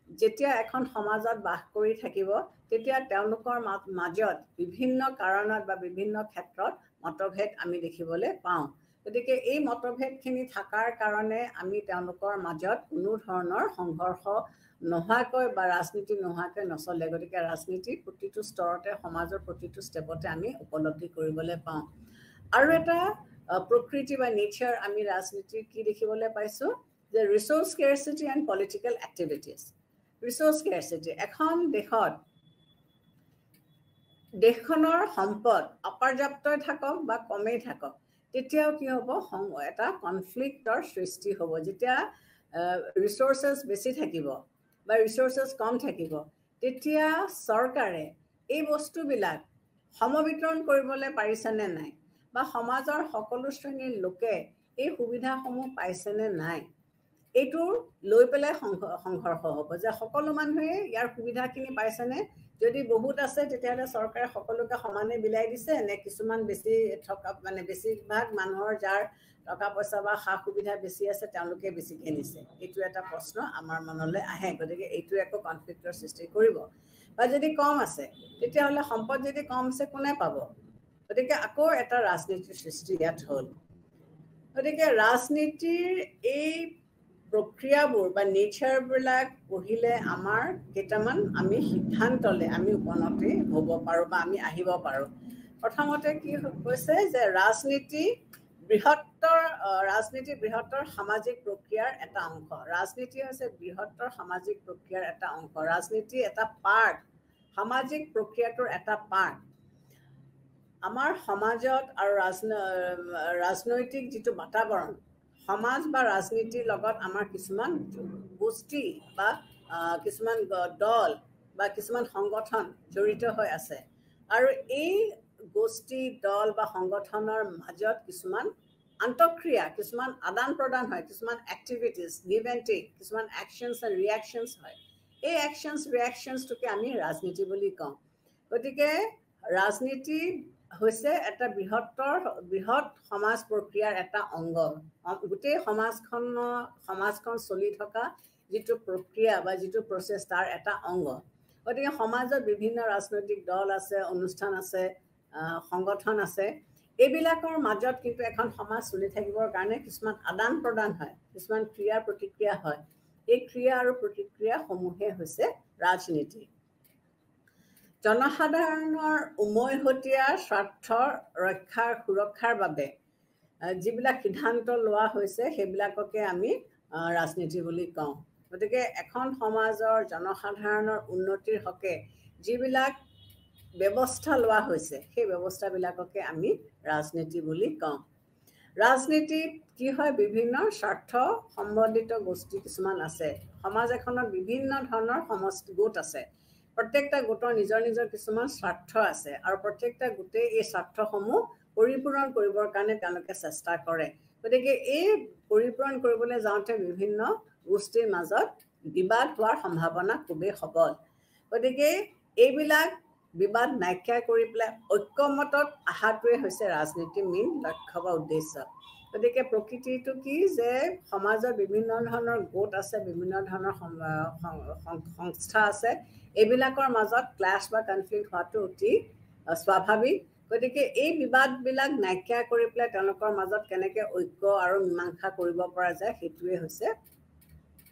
যেতিয়া এখন সমাজত বাস কৰি থাকিব তেতিয়া তেওঁলোকৰ মাজত বিভিন্ন কাৰণত বা বিভিন্ন ক্ষেত্ৰত মতভেদ আমি দেখিবলৈ পাওঁ গতিকে এই মতভেদখিনি থকাৰ কাৰণে আমি তেওঁলোকৰ মাজত কোনো ধৰণৰ সংঘৰ্ষ নোহোৱাকৈ বা ৰাজনীতি নোহোৱাকৈ নচলে গতিকে ৰাজনীতি প্ৰতিটো স্তৰতে সমাজৰ প্ৰতিটো ষ্টেপতে আমি উপলব্ধি কৰিবলৈ পাওঁ আৰু এটা প্ৰকৃতি বা নেচাৰ আমি ৰাজনীতিৰ কি দেখিবলৈ পাইছোঁ যে resource scarcity and political activities resource scarcity এখন দেশখনৰ সম্পদ অপৰ্যাপ্তই থাকক বা কমেই থাকক তেতিয়াও কি হ'ব এটা কনফ্লিক্টৰ সৃষ্টি হ'ব যেতিয়া ৰিচোৰ্চেছ বেছি থাকিব বা ৰিচোৰ্চেছ কম থাকিব তেতিয়া চৰকাৰে এই বস্তুবিলাক সমবিতৰণ কৰিবলৈ পাৰিছেনে নাই বা সমাজৰ সকলো শ্ৰেণীৰ লোকে এই সুবিধাসমূহ পাইছেনে নাই এইটো লৈ পেলাই সংঘৰ্ষ হ'ব যে সকলো মানুহে ইয়াৰ সুবিধাখিনি পাইছেনে যদি বহুত আছে তেতিয়াহ'লে চৰকাৰে সকলোকে সমানে বিলাই দিছে নে কিছুমান বেছি থকা মানে বেছিভাগ মানুহৰ যাৰ টকা পইচা বা সা সুবিধা বেছি আছে তেওঁলোকে বেছিকৈ নিছে এইটো এটা প্ৰশ্ন আমাৰ মনলৈ আহে গতিকে এইটো একো কনফ্লিক্টৰ সৃষ্টি কৰিব বা যদি কম আছে তেতিয়াহ'লে সম্পদ যদি কম আছে কোনে পাব গতিকে আকৌ এটা ৰাজনীতিৰ সৃষ্টি ইয়াত হ'ল গতিকে ৰাজনীতিৰ এই প্ৰক্ৰিয়াবোৰ বা নেচাৰবিলাক পঢ়িলে আমাৰ কেইটামান আমি সিদ্ধান্তলৈ আমি উপনীত হ'ব পাৰোঁ বা আমি আহিব পাৰোঁ প্ৰথমতে কি কৈছে যে ৰাজনীতি বৃহত্তৰ সামাজিক প্ৰক্ৰিয়াৰ এটা অংশ ৰাজনীতি হৈছে বৃহত্তৰ সামাজিক প্ৰক্ৰিয়াৰ এটা অংশ ৰাজনীতি এটা পাৰ্ট সামাজিক প্ৰক্ৰিয়াটোৰ এটা পাৰ্ট আমাৰ সমাজত আৰু ৰাজনৈতিক যিটো বাতাবৰণ সমাজ বা ৰাজনীতিৰ লগত আমাৰ কিছুমান গোষ্ঠী বা কিছুমান দল বা কিছুমান সংগঠন জড়িত হৈ আছে আৰু এই গোষ্ঠী দল বা সংগঠনৰ মাজত কিছুমান আন্তঃক্ৰিয়া কিছুমান আদান প্ৰদান হয় কিছুমান এক্টিভিটিজ গিভ এণ্ড টেক কিছুমান একশ্যনছ এণ্ড ৰিয়েকশ্যনছ হয় এই একশ্যনছ ৰিয়েকশ্যনছটোকে আমি ৰাজনীতি বুলি কওঁ গতিকে ৰাজনীতি হৈছে এটা বৃহৎ সমাজ প্ৰক্ৰিয়াৰ এটা অংগ গোটেই সমাজখন চলি থকা যিটো প্ৰক্ৰিয়া বা যিটো প্ৰচেছ তাৰ এটা অংগ গতিকে সমাজত বিভিন্ন ৰাজনৈতিক দল আছে অনুষ্ঠান আছে সংগঠন আছে এইবিলাকৰ মাজত কিন্তু এখন সমাজ চলি থাকিবৰ কাৰণে কিছুমান আদান প্ৰদান হয় কিছুমান ক্ৰিয়া প্ৰতিক্ৰিয়া হয় এই ক্ৰিয়া আৰু প্ৰতিক্ৰিয়াসমূহে হৈছে ৰাজনীতি জনসাধাৰণৰ উমৈহতীয়া স্বাৰ্থ ৰক্ষাৰ সুৰক্ষাৰ বাবে যিবিলাক সিদ্ধান্ত লোৱা হৈছে সেইবিলাককে আমি ৰাজনীতি বুলি কওঁ গতিকে এখন সমাজৰ জনসাধাৰণৰ উন্নতিৰ হকে যিবিলাক ব্যৱস্থা লোৱা হৈছে সেই ব্যৱস্থাবিলাককে আমি ৰাজনীতি বুলি কওঁ ৰাজনীতিত কি হয় বিভিন্ন স্বাৰ্থ সম্বন্ধিত গোষ্ঠী কিছুমান আছে সমাজ এখনত বিভিন্ন ধৰণৰ সমষ্টি গোট আছে প্ৰত্যেকটা গোটৰ নিজৰ নিজৰ কিছুমান স্বাৰ্থ আছে আৰু প্ৰত্যেকটা গোটে এই স্বাৰ্থসমূহ পৰিপূৰণ কৰিবৰ কাৰণে তেওঁলোকে চেষ্টা কৰে গতিকে এই পৰিপূৰণ কৰিবলৈ যাওঁতে বিভিন্ন গোষ্ঠীৰ মাজত বিবাদ হোৱাৰ সম্ভাৱনা খুবেই সবল গতিকে এইবিলাক বিবাদ নাইকিয়া কৰি পেলাই ঐক্যমতত অহাটোৱে হৈছে ৰাজনীতিৰ মেইন লক্ষ্য বা উদ্দেশ্য গতিকে প্ৰকৃতিটো কি যে সমাজৰ বিভিন্ন ধৰণৰ গোট আছে বিভিন্ন ধৰণৰ সংস্থা আছে এইবিলাকৰ মাজত ক্লাছ বা কনফ্লিক্ট হোৱাটো অতি স্বাভাৱিক গতিকে এই বিবাদবিলাক নাইকিয়া কৰি পেলাই তেওঁলোকৰ মাজত কেনেকৈ ঐক্য আৰু মীমাংসা কৰিব পৰা যায় সেইটোৱে হৈছে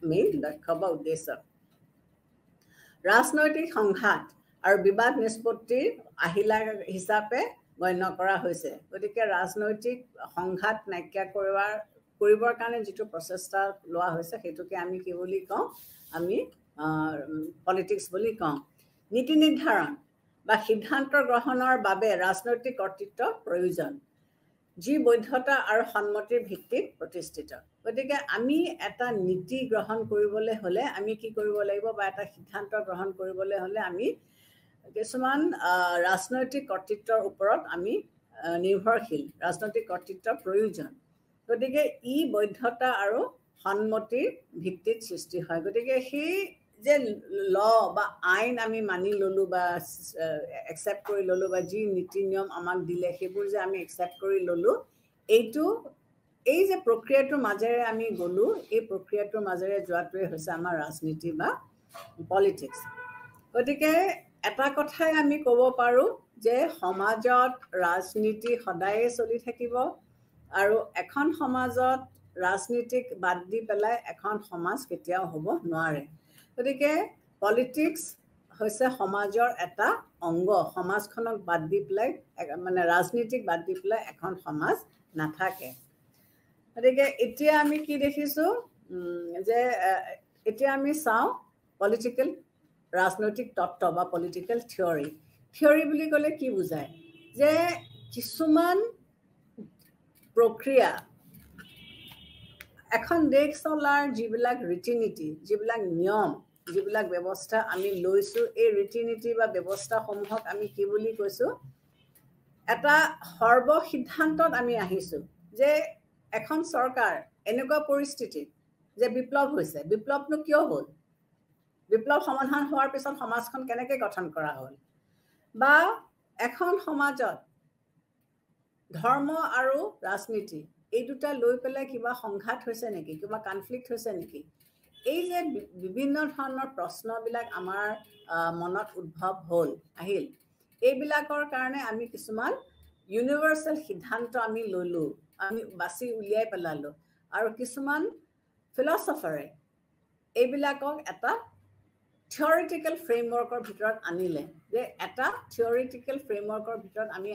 মেইন লক্ষ্য বা উদ্দেশ্য ৰাজনৈতিক সংঘাত আৰু বিবাদ নিষ্পত্তিৰ আহিলা হিচাপে গণ্য কৰা হৈছে গতিকে ৰাজনৈতিক সংঘাত নাইকিয়া কৰিবৰ কাৰণে যিটো প্ৰচেষ্টা লোৱা হৈছে সেইটোকে আমি কি বুলি কওঁ আমি পলিটিক্স বুলি কওঁ নীতি নিৰ্ধাৰণ বা সিদ্ধান্ত গ্ৰহণৰ বাবে ৰাজনৈতিক কৰ্তৃত্ব প্ৰয়োজন যি বৈধতা আৰু সন্মতিৰ ভিত্তিত প্ৰতিষ্ঠিত গতিকে আমি এটা নীতি গ্ৰহণ কৰিবলৈ হ'লে আমি কি কৰিব লাগিব বা এটা সিদ্ধান্ত গ্ৰহণ কৰিবলৈ হ'লে আমি কিছুমান ৰাজনৈতিক কৰ্তৃত্বৰ ওপৰত আমি নিৰ্ভৰশীল ৰাজনৈতিক কৰ্তৃত্বৰ প্ৰয়োজন গতিকে ই বৈধতা আৰু সন্মতিৰ ভিত্তিত সৃষ্টি হয় গতিকে সেই যে ল বা আইন আমি মানি ল'লোঁ বা একচেপ্ট কৰি ল'লোঁ বা যি নীতি নিয়ম আমাক দিলে সেইবোৰ যে আমি একচেপ্ট কৰি ল'লোঁ এই যে প্ৰক্ৰিয়াটোৰ মাজেৰে আমি গ'লোঁ এই প্ৰক্ৰিয়াটোৰ মাজেৰে যোৱাটোৱে হৈছে আমাৰ ৰাজনীতি বা পলিটিক্স গতিকে এটা কথাই আমি ক'ব পাৰোঁ যে সমাজত ৰাজনীতি সদায়ে চলি থাকিব আৰু এখন সমাজত ৰাজনীতিক বাদ দি পেলাই এখন সমাজ কেতিয়াও হ'ব নোৱাৰে গতিকে পলিটিক্স হৈছে সমাজৰ এটা অংগ সমাজখনক বাদ দি পেলাই মানে ৰাজনীতিক বাদ দি পেলাই এখন সমাজ নাথাকে গতিকে এতিয়া আমি কি দেখিছোঁ যে এতিয়া আমি চাওঁ পলিটিকেল ৰাজনৈতিক তত্ত্ব বা পলিটিকেল থিয়ৰী বুলি ক'লে কি বুজায় যে কিছুমান প্ৰক্ৰিয়া এখন দেশ চলাৰ যিবিলাক ৰীতি নীতি যিবিলাক নিয়ম যিবিলাক ব্যৱস্থা আমি লৈছোঁ এই ৰীতি নীতি বা ব্যৱস্থাসমূহক আমি কি বুলি কৈছোঁ এটা সৰ্বসিদ্ধান্তত আমি আহিছোঁ যে এখন চৰকাৰ এনেকুৱা পৰিস্থিতিত যে বিপ্লৱ হৈছে বিপ্লৱনো কিয় হ'ল বিপ্লৱ সমাধান হোৱাৰ পিছত সমাজখন কেনেকৈ গঠন কৰা হ'ল বা এখন সমাজত ধৰ্ম আৰু ৰাজনীতি এই দুটা লৈ পেলাই কিবা সংঘাত হৈছে নেকি কিবা কনফ্লিক্ট হৈছে নেকি এই যে বিভিন্ন ধৰণৰ প্ৰশ্নবিলাক আমাৰ মনত উদ্ভৱ আহিল এইবিলাকৰ কাৰণে আমি কিছুমান ইউনিভাৰ্চেল সিদ্ধান্ত আমি ল'লোঁ আমি বাছি উলিয়াই পেলালোঁ আৰু কিছুমান ফিলচফাৰে এইবিলাকক এটা থিয়ৰিটিকেল ফ্ৰেমৱৰ্কৰ ভিতৰত আনিলে যে এটা থিয়ৰিটিকেল ফ্ৰেমৱৰ্কৰ ভিতৰত আমি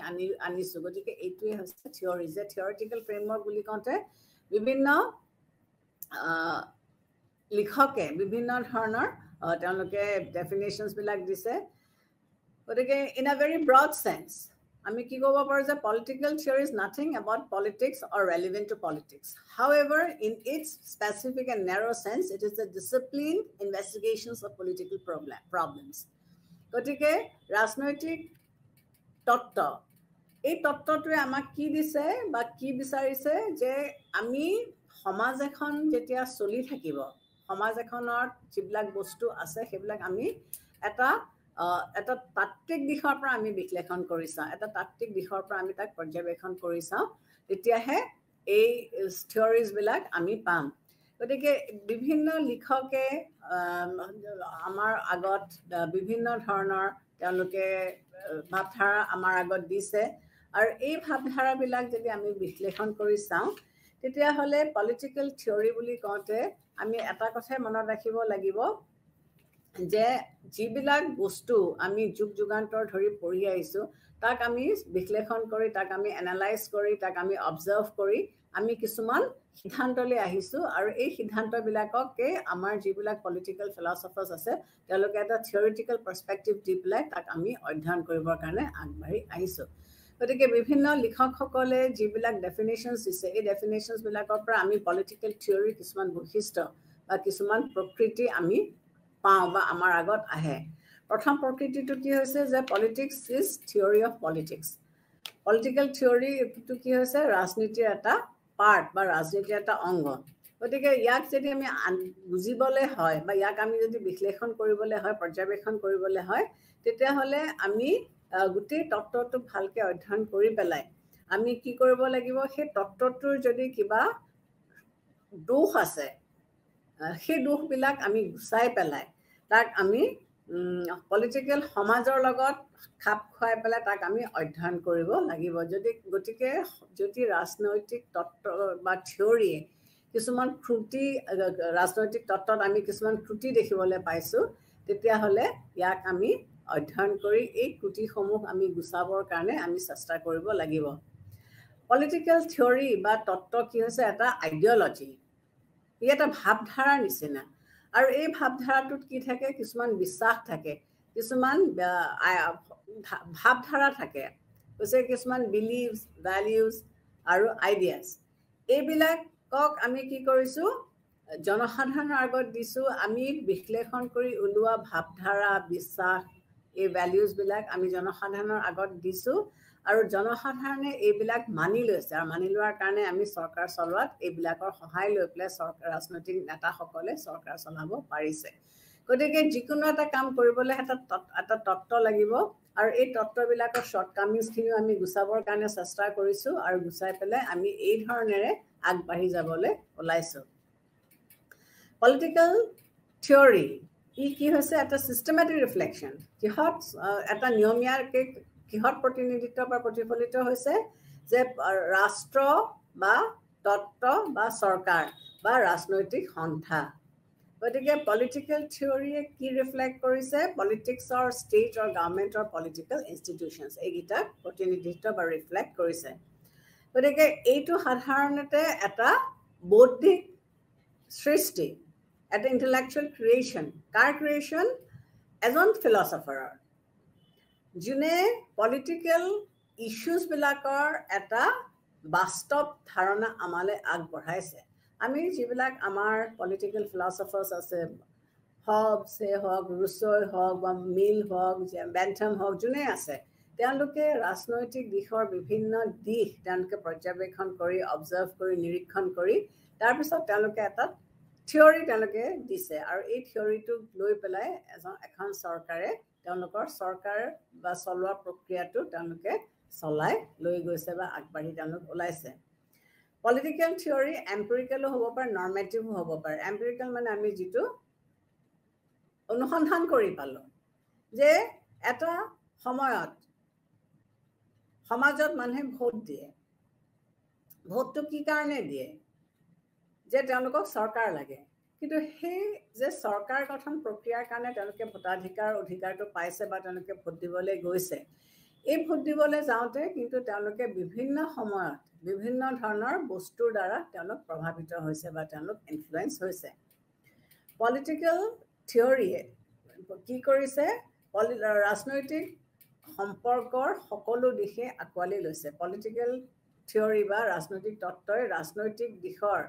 আনিছোঁ গতিকে এইটোৱে হৈছে থিয়ৰি যে থিয়ৰিটিকেল ফ্ৰেমৱৰ্ক বুলি কওঁতে বিভিন্ন লিখকে বিভিন্ন ধৰণৰ তেওঁলোকে ডেফিনেশ্যনছবিলাক দিছে গতিকে in a very broad sense আমি কি ক'ব পাৰোঁ যে political theory is nothing about politics or relevant to politics however in its specific and narrow' sense it is the discipline investigations of political problems গতিকে ৰাজনৈতিক তত্ত্ব এই তত্ত্বটোৱে আমাক কি দিছে বা কি বিচাৰিছে যে আমি সমাজ এখন যেতিয়া চলি থাকিব সমাজ এখনত যিবিলাক বস্তু আছে সেইবিলাক আমি এটা এটা তাত্ত্বিক দিশৰ পৰা আমি বিশ্লেষণ কৰি চাওঁ, এটা তাত্ত্বিক দিশৰ পৰা আমি তাক পৰ্যবেক্ষণ কৰি চাওঁ, তেতিয়াহে এই থিয়ৰিজবিলাক আমি পাম। গতিকে বিভিন্ন লিখকে আমাৰ আগত বিভিন্ন ধৰণৰ তেওঁলোকে ভাৱধাৰা আমাৰ আগত দিছে, আৰু এই ভাৱধাৰাবিলাক যদি আমি বিশ্লেষণ কৰি চাওঁ, তেতিয়াহ'লে পলিটিকেল থিয়ৰি বুলি কওঁতে আমি এটা কথাই মনত ৰাখিব লাগিব যে যিবিলাক বস্তু আমি যুগ যুগান্তৰ ধৰি পঢ়ি আহিছোঁ, তাক আমি বিশ্লেষণ কৰি, তাক আমি এনালাইজ কৰি, তাক আমি অবজাৰ্ভ কৰি আমি কিছুমান সিদ্ধান্তলৈ আহিছোঁ, আৰু এই সিদ্ধান্তবিলাককে আমাৰ যিবিলাক পলিটিকেল ফিলচফাৰ্ছ আছে তেওঁলোকে এটা থিয়ৰিটিকেল পাৰ্সপেক্টিভ দি পেলাই তাক আমি অধ্যয়ন কৰিবৰ কাৰণে আগবাঢ়ি আহিছোঁ। গতিকে বিভিন্ন লিখকসকলে যিবিলাক ডেফিনেশ্যনছ দিছে, এই ডেফিনেশ্যনছবিলাকৰ পৰা আমি পলিটিকেল থিয়ৰি কিছুমান বৈশিষ্ট্য বা কিছুমান প্ৰকৃতি আমি পাওঁ বা আমাৰ আগত আহে। প্ৰথম প্ৰকৃতিটো কি হৈছে যে politics is theory of politics. Political থিয়ৰিটো কি হৈছে ৰাজনীতিৰ এটা পাৰ্ট বা ৰাজনীতিৰ এটা অংগ। গতিকে ইয়াক যদি আমি বুজিবলৈ হয় বা ইয়াক আমি যদি বিশ্লেষণ কৰিবলৈ হয়, পৰ্যবেক্ষণ কৰিবলৈ হয়, তেতিয়াহ'লে আমি গোটেই তত্ত্বটো ভালকৈ অধ্যয়ন কৰি পেলাই আমি কি কৰিব লাগিব, সেই তত্ত্বটোৰ যদি কিবা দোষ আছে, সেই দোষবিলাক আমি গুচাই পেলাই তাক আমি পলিটিকেল সমাজৰ লগত খাপ খুৱাই পেলাই তাক আমি অধ্যয়ন কৰিব লাগিব। গতিকে যদি ৰাজনৈতিক তত্ত্ব বা থিয়ৰিয়ে কিছুমান ত্ৰুটি, ৰাজনৈতিক তত্ত্বত আমি কিছুমান ত্ৰুটি দেখিবলৈ পাইছোঁ, তেতিয়াহ'লে ইয়াক আমি অধ্যয়ন কৰি এই ত্ৰুটিসমূহ আমি গুচাবৰ কাৰণে আমি চেষ্টা কৰিব লাগিব। পলিটিকেল থিয়ৰি বা তত্ত্ব কি হৈছে এটা আইডিঅলজি, ই এটা ভাৱধাৰাৰ নিচিনা, আৰু এই ভাৱধাৰাটোত কি থাকে, কিছুমান বিশ্বাস থাকে, কিছুমান ভাৱধাৰা থাকে, হৈছে কিছুমান বিলিভছ, ভেলিউজ আৰু আইডিয়াছ। এইবিলাকক আমি কি কৰিছোঁ, জনসাধাৰণৰ আগত দিছোঁ। আমি বিশ্লেষণ কৰি ওলোৱা ভাৱধাৰা, বিশ্বাস, এই ভেলিউজবিলাক আমি জনসাধাৰণৰ আগত দিছোঁ, আৰু জনসাধাৰণে এইবিলাক মানি লৈছে, আৰু মানি লোৱাৰ কাৰণে আমি চৰকাৰ চলোৱাত এইবিলাকৰ সহায় লৈ পেলাই ৰাজনৈতিক নেতাসকলে চৰকাৰ চলাব পাৰিছে। গতিকে যিকোনো এটা কাম কৰিবলৈ এটা তত্ত্ব লাগিব, আৰু এই তত্ত্ববিলাকৰ শ্বৰ্টকামিংছখিনিও আমি গুচাবৰ কাৰণে চেষ্টা কৰিছোঁ, আৰু গুচাই পেলাই আমি এই ধৰণেৰে আগবাঢ়ি যাবলৈ ওলাইছোঁ। পলিটিকেল থিয়ৰি ই কি হৈছে, এটা চিষ্টেমেটিক ৰিফ্লেকশ্যন। কিহত এটা নিয়মীয়াকৈ কিহত প্ৰতিনিধিত্ব বা প্ৰতিফলিত হৈছে, যে ৰাষ্ট্ৰ বা তত্ত্ব বা চৰকাৰ বা ৰাজনৈতিক সন্থা। গতিকে পলিটিকেল থিয়ৰিয়ে কি ৰিফ্লেক্ট কৰিছে, পলিটিক্সৰ, ষ্টেটৰ, গভৰ্ণমেণ্টৰ পলিটিকেল ইনষ্টিটিউশ্যনছ, এইকেইটাক প্ৰতিনিধিত্ব বা ৰিফ্লেক্ট কৰিছে। গতিকে এইটো সাধাৰণতে এটা বৌদ্ধিক সৃষ্টি, এটা ইণ্টেলেকচুৱেল ক্ৰিয়েশ্যন। কাৰ ক্ৰিয়েশ্যন? এজন ফিলচফাৰৰ, যোনে পলিটিকেল ইছ্যুজবিলাকৰ এটা বাস্তৱ ধাৰণা আমালৈ আগবঢ়াইছে। আমি যিবিলাক আমাৰ পলিটিকেল ফিলচফাৰ্ছ আছে, হবছে হওক, ৰুছই হওক, বা মিল হওক, বেন্থাম হওক, যোনে আছে, তেওঁলোকে ৰাজনৈতিক দিশৰ বিভিন্ন দিশ তেওঁলোকে পৰ্যবেক্ষণ কৰি, অবজাৰ্ভ কৰি, নিৰীক্ষণ কৰি, তাৰপিছত তেওঁলোকে এটা থিয়ৰি তেওঁলোকে দিছে, আৰু এই থিয়ৰিটোক লৈ পেলাই এখন চৰকাৰে তেওঁলোকৰ চৰকাৰ বা চলোৱা প্ৰক্ৰিয়াটো তেওঁলোকে চলাই লৈ গৈছে বা আগবাঢ়ি তেওঁলোক ওলাইছে। পলিটিকেল থিয়ৰি এম্পিৰিকেলো হ'ব পাৰে, নৰ্মেটিভো হ'ব পাৰে। এম্পিৰিকেল মানে আমি যিটো অনুসন্ধান কৰি পালোঁ যে এটা সময়ত সমাজত মানুহে ভোট দিয়ে। ভোটটো কি কাৰণে দিয়ে? যে তেওঁলোকক চৰকাৰ লাগে। কিন্তু সেই যে চৰকাৰ গঠন প্ৰক্ৰিয়াৰ কাৰণে তেওঁলোকে অধিকাৰটো পাইছে বা তেওঁলোকে ভোট দিবলৈ গৈছে, এই ভোট দিবলৈ যাওঁতে কিন্তু তেওঁলোকে বিভিন্ন সময়ত বিভিন্ন ধৰণৰ বস্তুৰ দ্বাৰা তেওঁলোক প্ৰভাৱিত হৈছে বা তেওঁলোক ইনফ্লুৱেঞ্চ হৈছে। পলিটিকেল থিয়ৰিয়ে কি কৰিছে, ৰাজনৈতিক সম্পৰ্কৰ সকলো দিশে আঁকোৱালি লৈছে। পলিটিকেল থিয়ৰি বা ৰাজনৈতিক তত্ত্বই ৰাজনৈতিক দিশৰ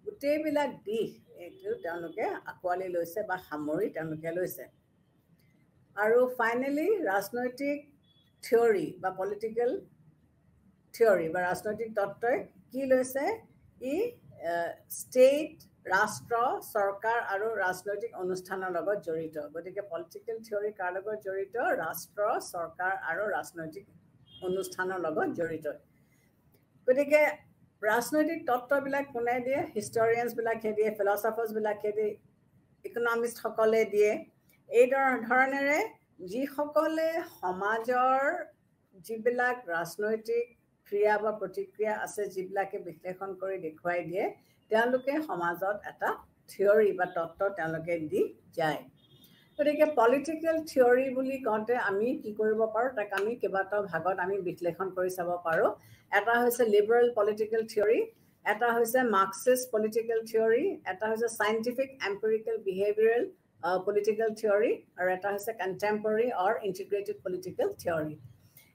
গোটেইবিলাক দিশ এইটো তেওঁলোকে আঁকোৱালি লৈছে বা সামৰি তেওঁলোকে লৈছে। আৰু ফাইনেলি ৰাজনৈতিক থিয়ৰি বা পলিটিকেল থিয়ৰি বা ৰাজনৈতিক তত্ত্বই কি লৈছে, ই ষ্টেট, ৰাষ্ট্ৰ চৰকাৰ আৰু ৰাজনৈতিক অনুষ্ঠানৰ লগত জড়িত গতিকে পলিটিকেল থিয়ৰি কাৰ লগত জড়িত ৰাষ্ট্ৰ চৰকাৰ আৰু ৰাজনৈতিক অনুষ্ঠানৰ লগত জড়িত গতিকে ৰাজনৈতিক তত্ত্ববিলাক কোনে দিয়ে হিষ্টৰিয়ানছবিলাকে দিয়ে ফিলচফাৰ্ছবিলাকে দিয়ে ইকনমিষ্টসকলে দিয়ে এই ধৰণেৰে যিসকলে সমাজৰ যিবিলাক ৰাজনৈতিক ক্ৰিয়া বা প্ৰতিক্ৰিয়া আছে যিবিলাকে বিশ্লেষণ কৰি দেখুৱাই দিয়ে তেওঁলোকে সমাজত এটা থিয়ৰি বা তত্ত্ব তেওঁলোকে দি যায় গতিকে পলিটিকেল থিয়ৰি বুলি কওঁতে আমি কি কৰিব পাৰোঁ তাক আমি কেইবাটাও ভাগত আমি বিশ্লেষণ কৰি চাব পাৰোঁ এটা হৈছে লিবাৰেল পলিটিকেল থিয়ৰি এটা হৈছে মাৰ্কছিষ্ট পলিটিকেল থিয়ৰি এটা হৈছে চাইণ্টিফিক এম্পিৰিকেল বিহেভিয়াৰেল পলিটিকেল থিয়ৰি আৰু এটা হৈছে কণ্টেম্পৰৰী অৰ ইণ্টিগ্ৰেটেড পলিটিকেল থিয়ৰি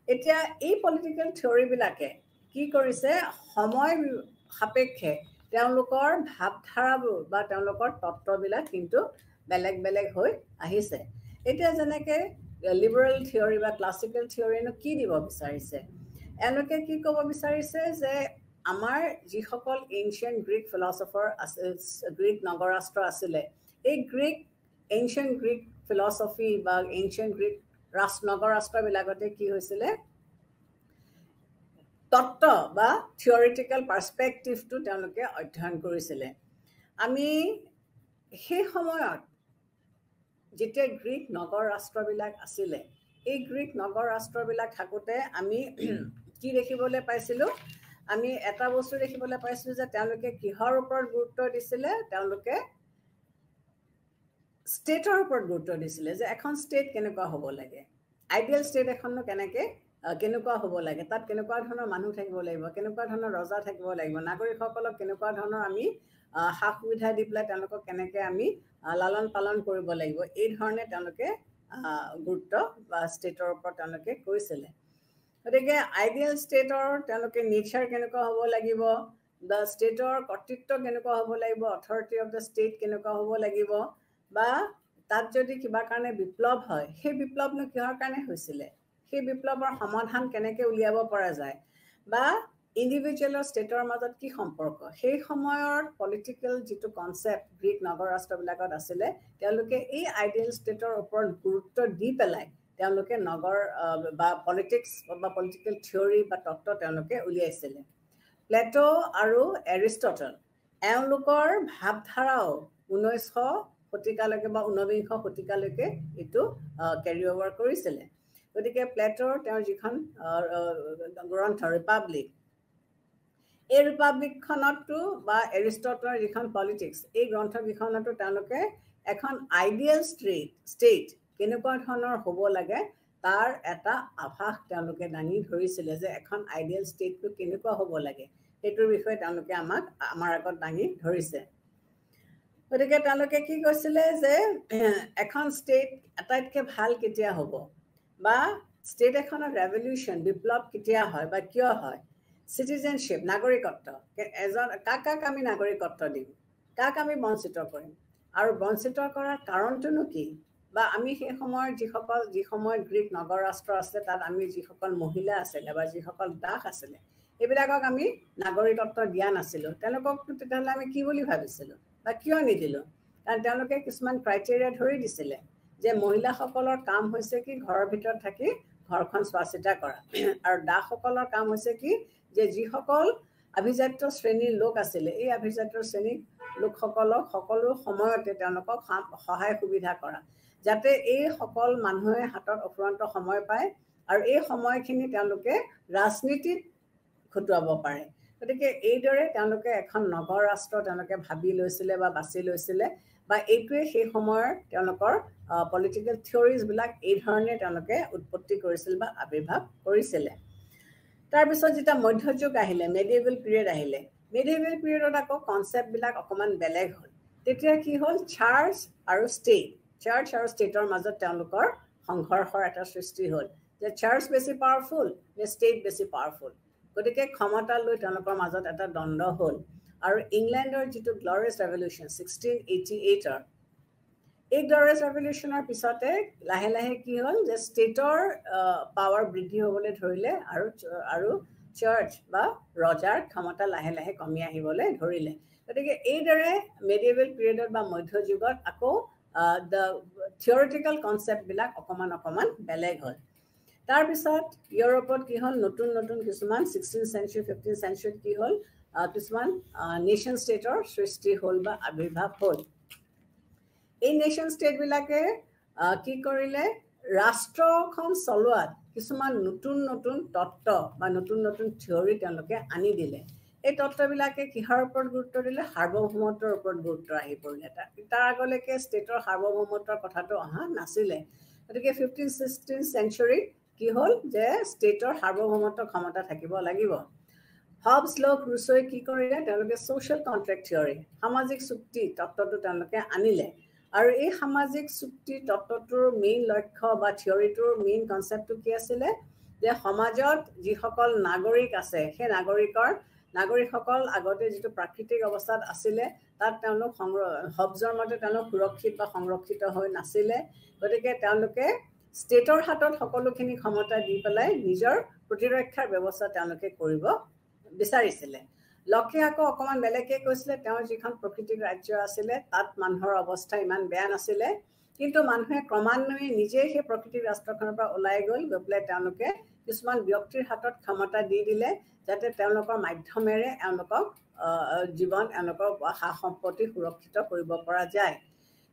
এতিয়া এই পলিটিকেল থিয়ৰিবিলাকে কি কৰিছে সময় সাপেক্ষে তেওঁলোকৰ ভাৱধাৰাবোৰ বা তেওঁলোকৰ তত্ত্ববিলাক কিন্তু বেলেগ বেলেগ হৈ আহিছে এতিয়া যেনেকৈ লিবাৰেল থিয়ৰি বা ক্লাছিকেল থিয়ৰিনো কি দিব বিচাৰিছে এওঁলোকে কি ক'ব বিচাৰিছে যে আমাৰ যিসকল এনচিয়েণ্ট গ্ৰীক ফিলচফাৰ আছে গ্ৰীক নগৰাষ্ট্ৰ আছিলে এই এনচিয়েণ্ট গ্ৰীক ফিলচফি বা এনচিয়েণ্ট গ্ৰীক নগৰাষ্ট্ৰবিলাকতে কি হৈছিলে তত্ত্ব বা থিয়ৰিটিকেল পাৰ্সপেক্টিভটো তেওঁলোকে অধ্যয়ন কৰিছিলে আমি সেই সময়ত যেতিয়া গ্ৰীক নগৰ ৰাষ্ট্ৰবিলাক আছিলে এই গ্ৰীক নগৰ ৰাষ্ট্ৰবিলাক থাকোঁতে আমি কি দেখিবলৈ পাইছিলোঁ আমি এটা বস্তু দেখিবলৈ পাইছিলোঁ যে তেওঁলোকে কিহৰ ওপৰত গুৰুত্ব দিছিলে তেওঁলোকে ষ্টেটৰ ওপৰত গুৰুত্ব দিছিলে যে এখন ষ্টেট কেনেকুৱা হ'ব লাগে আইডিয়েল ষ্টেট এখননো কেনেকুৱা হ'ব লাগে তাত কেনেকুৱা ধৰণৰ মানুহ থাকিব লাগিব কেনেকুৱা ধৰণৰ ৰজা থাকিব লাগিব নাগৰিকসকলক কেনেকুৱা ধৰণৰ আমি সা সুবিধা দি পেলাই তেওঁলোকক কেনেকৈ আমি লালন পালন কৰিব লাগিব এই ধৰণে তেওঁলোকে গুৰুত্ব বা ষ্টেটৰ ওপৰত তেওঁলোকে কৈছিলে গতিকে আইডিয়েল ষ্টেটৰ তেওঁলোকে নেচাৰ কেনেকুৱা হ'ব লাগিব দ্য ষ্টেটৰ কৰ্তৃত্ব কেনেকুৱা হ'ব লাগিব অথৰিটি অফ দ্য ষ্টেট কেনেকুৱা হ'ব লাগিব বা তাত যদি কিবা কাৰণে বিপ্লৱ হয় সেই বিপ্লৱনো কিহৰ কাৰণে হৈছিলে সেই বিপ্লৱৰ সমাধান কেনেকৈ উলিয়াব পৰা যায় বা ইণ্ডিভিজুৱেলৰ ষ্টেটৰ মাজত কি সম্পৰ্ক সেই সময়ৰ পলিটিকেল যিটো কনচেপ্ট গ্ৰীক নগৰ ৰাষ্ট্ৰবিলাকত আছিলে তেওঁলোকে এই আইডিয়েল ষ্টেটৰ ওপৰত গুৰুত্ব দি পেলাই তেওঁলোকে নগৰ বা পলিটিক্স বা পলিটিকেল থিয়ৰি বা তত্ত্ব তেওঁলোকে উলিয়াইছিলে প্লেটো আৰু এৰিষ্টটল এওঁলোকৰ ভাৱধাৰাও 1900 শতিকালৈকে বা 19বিংশ শতিকালৈকে এইটো কেৰি অভাৰ কৰিছিলে গতিকে প্লেটোৰ তেওঁৰ যিখন গ্ৰন্থ ৰিপাব্লিক এই ৰিপাব্লিকখনতো বা এৰিষ্টটলৰ যিখন পলিটিক্স এই গ্ৰন্থকেইখনতো তেওঁলোকে এখন আইডিয়েল ষ্টেট কেনেকুৱা ধৰণৰ হ'ব লাগে তাৰ এটা আভাস তেওঁলোকে দাঙি ধৰিছিলে যে এখন আইডিয়েল ষ্টেটটো কেনেকুৱা হ'ব লাগে সেইটোৰ বিষয়ে তেওঁলোকে আমাৰ আগত দাঙি ধৰিছে গতিকে তেওঁলোকে কি কৈছিলে যে এখন ষ্টেট আটাইতকৈ ভাল কেতিয়া হ'ব বা ষ্টেট এখনৰ ৰেভলিউশ্যন বিপ্লৱ কেতিয়া হয় বা কিয় হয় চিটিজেনশ্বিপ নাগৰিকত্ব কাক আমি নাগৰিকত্ব দিম কাক আমি বঞ্চিত কৰিম আৰু বঞ্চিত কৰাৰ কাৰণটোনো কি বা আমি সেই সময়ৰ যি সময়ত গ্ৰীক নগৰ ৰাষ্ট্ৰ আছে তাত আমি যিসকল মহিলা আছিলে বা যিসকল দাস আছিলে এইবিলাকক আমি নাগৰিকত্ব দিয়া নাছিলোঁ তেওঁলোকক তেতিয়াহ'লে আমি কি বুলি ভাবিছিলোঁ বা কিয় নিদিলোঁ কাৰণ তেওঁলোকে কিছুমান ক্ৰাইটেৰিয়া ধৰি দিছিলে যে মহিলাসকলৰ কাম হৈছে কি ঘৰৰ ভিতৰত থাকি ঘৰখন চোৱা চিতা কৰা আৰু দাসসকলৰ কাম হৈছে কি যে যিসকল আভিজাত্য শ্ৰেণীৰ লোক আছিলে এই আভিজাত্য শ্ৰেণীৰ লোকসকলক সকলো সময়তে তেওঁলোকক সহায় সুবিধা কৰা যাতে এই সকল মানুহে হাতত অফুৰন্ত সময় পায় আৰু এই সময়খিনি তেওঁলোকে ৰাজনীতিত খটুৱাব পাৰে গতিকে এইদৰে তেওঁলোকে এখন নগৰ ৰাষ্ট্ৰ তেওঁলোকে ভাবি লৈছিলে বা বাছি লৈছিলে বা এইটোৱে সেই সময়ৰ তেওঁলোকৰ পলিটিকেল থিয়ৰিজবিলাক এই ধৰণে তেওঁলোকে উৎপত্তি কৰিছিল বা আৱিৰ্ভাৱ কৰিছিলে তাৰপিছত যেতিয়া মধ্যযুগ আহিলে মেডিয়েভেল পিৰিয়ড আহিলে মেডিয়েভেল পিৰিয়ডত আকৌ কনচেপ্টবিলাক অকণমান বেলেগ হ'ল তেতিয়া কি হ'ল চাৰ্চ আৰু ষ্টেটৰ মাজত তেওঁলোকৰ সংঘৰ্ষৰ এটা সৃষ্টি হ'ল যে চাৰ্চ বেছি পাৱাৰফুল নে ষ্টেট বেছি পাৱাৰফুল গতিকে ক্ষমতা লৈ তেওঁলোকৰ মাজত এটা দ্বন্দ্ব হ'ল আৰু ইংলেণ্ডৰ যিটো গ্লৰিয়াছ ৰেভলিউশ্যন 1688ৰ এই গ্লৰিয়াছ ৰেভলিউশ্যনৰ পিছতে লাহে লাহে কি হ'ল যে ষ্টেটৰ পাৱাৰ বৃদ্ধি হ'বলৈ ধৰিলে আৰু চাৰ্চ বা ৰজাৰ ক্ষমতা লাহে লাহে কমি আহিবলৈ ধৰিলে গতিকে এইদৰে মেডিয়েভেল পিৰিয়ডত বা মধ্যযুগত আকৌ দ্য থিয়ৰিটিকেল কনচেপ্টবিলাক অকণমান বেলেগ হ'ল তাৰপিছত ইউৰোপত কি হ'ল নতুন নতুন কিছুমান 16th century 15th centuryত কি হ'ল কিছুমান নেশ্যন ষ্টেটৰ সৃষ্টি হ'ল বা আবিৰ্ভাৱ হ'ল এই নেশ্যন ষ্টেটবিলাকে কি কৰিলে ৰাষ্ট্ৰখন চলোৱাত কিছুমান নতুন নতুন তত্ত্ব বা নতুন নতুন থিয়ৰি তেওঁলোকে আনি দিলে এই তত্ত্ববিলাকে কিহৰ ওপৰত গুৰুত্ব দিলে সাৰ্বভৌমত্বৰ ওপৰত গুৰুত্ব আহি পৰিলে তাৰ আগলৈকে ষ্টেটৰ সাৰ্বভৌমত্বৰ কথাটো অহা নাছিলে গতিকে 15th 16th century কি হ'ল যে ষ্টেটৰ সাৰ্বভৌমত্ব ক্ষমতা থাকিব লাগিব হবছ লক ৰুছই কি কৰিলে তেওঁলোকে ছ'চিয়েল কণ্ট্ৰেক্ট থিয়ৰি সামাজিক চুক্তি তত্ত্বটো তেওঁলোকে আনিলে আৰু এই সামাজিক চুক্তি তত্ত্বটোৰ মেইন লক্ষ্য বা থিয়ৰিটোৰ মেইন কনচেপ্টটো কি আছিলে যে সমাজত যিসকল নাগৰিক আছে সেই নাগৰিকসকল আগতে যিটো প্ৰাকৃতিক অৱস্থাত আছিলে তাত তেওঁলোক হবছৰ মতে তেওঁলোক সুৰক্ষিত বা সংৰক্ষিত হৈ নাছিলে গতিকে তেওঁলোকে ষ্টেটৰ হাতত সকলোখিনি ক্ষমতা দি পেলাই নিজৰ প্ৰতিৰক্ষাৰ ব্যৱস্থা তেওঁলোকে কৰিব বিচাৰিছিলে লকে আকৌ অকণমান বেলেগকৈ কৈছিলে তেওঁৰ যিখন প্ৰকৃতিক ৰাজ্য আছিলে তাত মানুহৰ অৱস্থা ইমান বেয়া নাছিলে কিন্তু মানুহে ক্ৰমান্বয়ে নিজেই সেই প্ৰকৃতিক ৰাষ্ট্ৰখনৰ পৰা ওলাই গৈ পেলাই তেওঁলোকে কিছুমান ব্যক্তিৰ হাতত ক্ষমতা দি দিলে যাতে তেওঁলোকৰ মাধ্যমেৰে এওঁলোকক জীৱন এওঁলোকৰ সা সম্পত্তি সুৰক্ষিত কৰিব পৰা যায়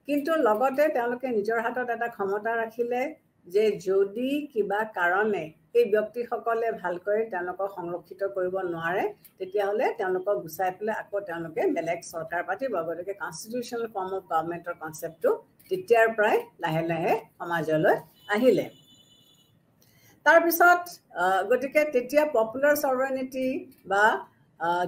কিন্তু লগতে তেওঁলোকে নিজৰ হাতত এটা ক্ষমতা ৰাখিলে যে যদি কিবা কাৰণে এই ব্যক্তিসকলে ভালকৈ তেওঁলোকক সংৰক্ষিত কৰিব নোৱাৰে তেতিয়াহ'লে তেওঁলোকক গুচাই পেলাই আকৌ তেওঁলোকে বেলেগ চৰকাৰ পাতিব গতিকে কনষ্টিটিউচনেল ফৰ্ম অফ গভৰ্ণমেণ্টৰ কনচেপ্টটো তেতিয়াৰ পৰাই লাহে লাহে সমাজলৈ আহিলে তাৰপিছত গতিকে তেতিয়া পপুলাৰ ছভাৰেনিটি বা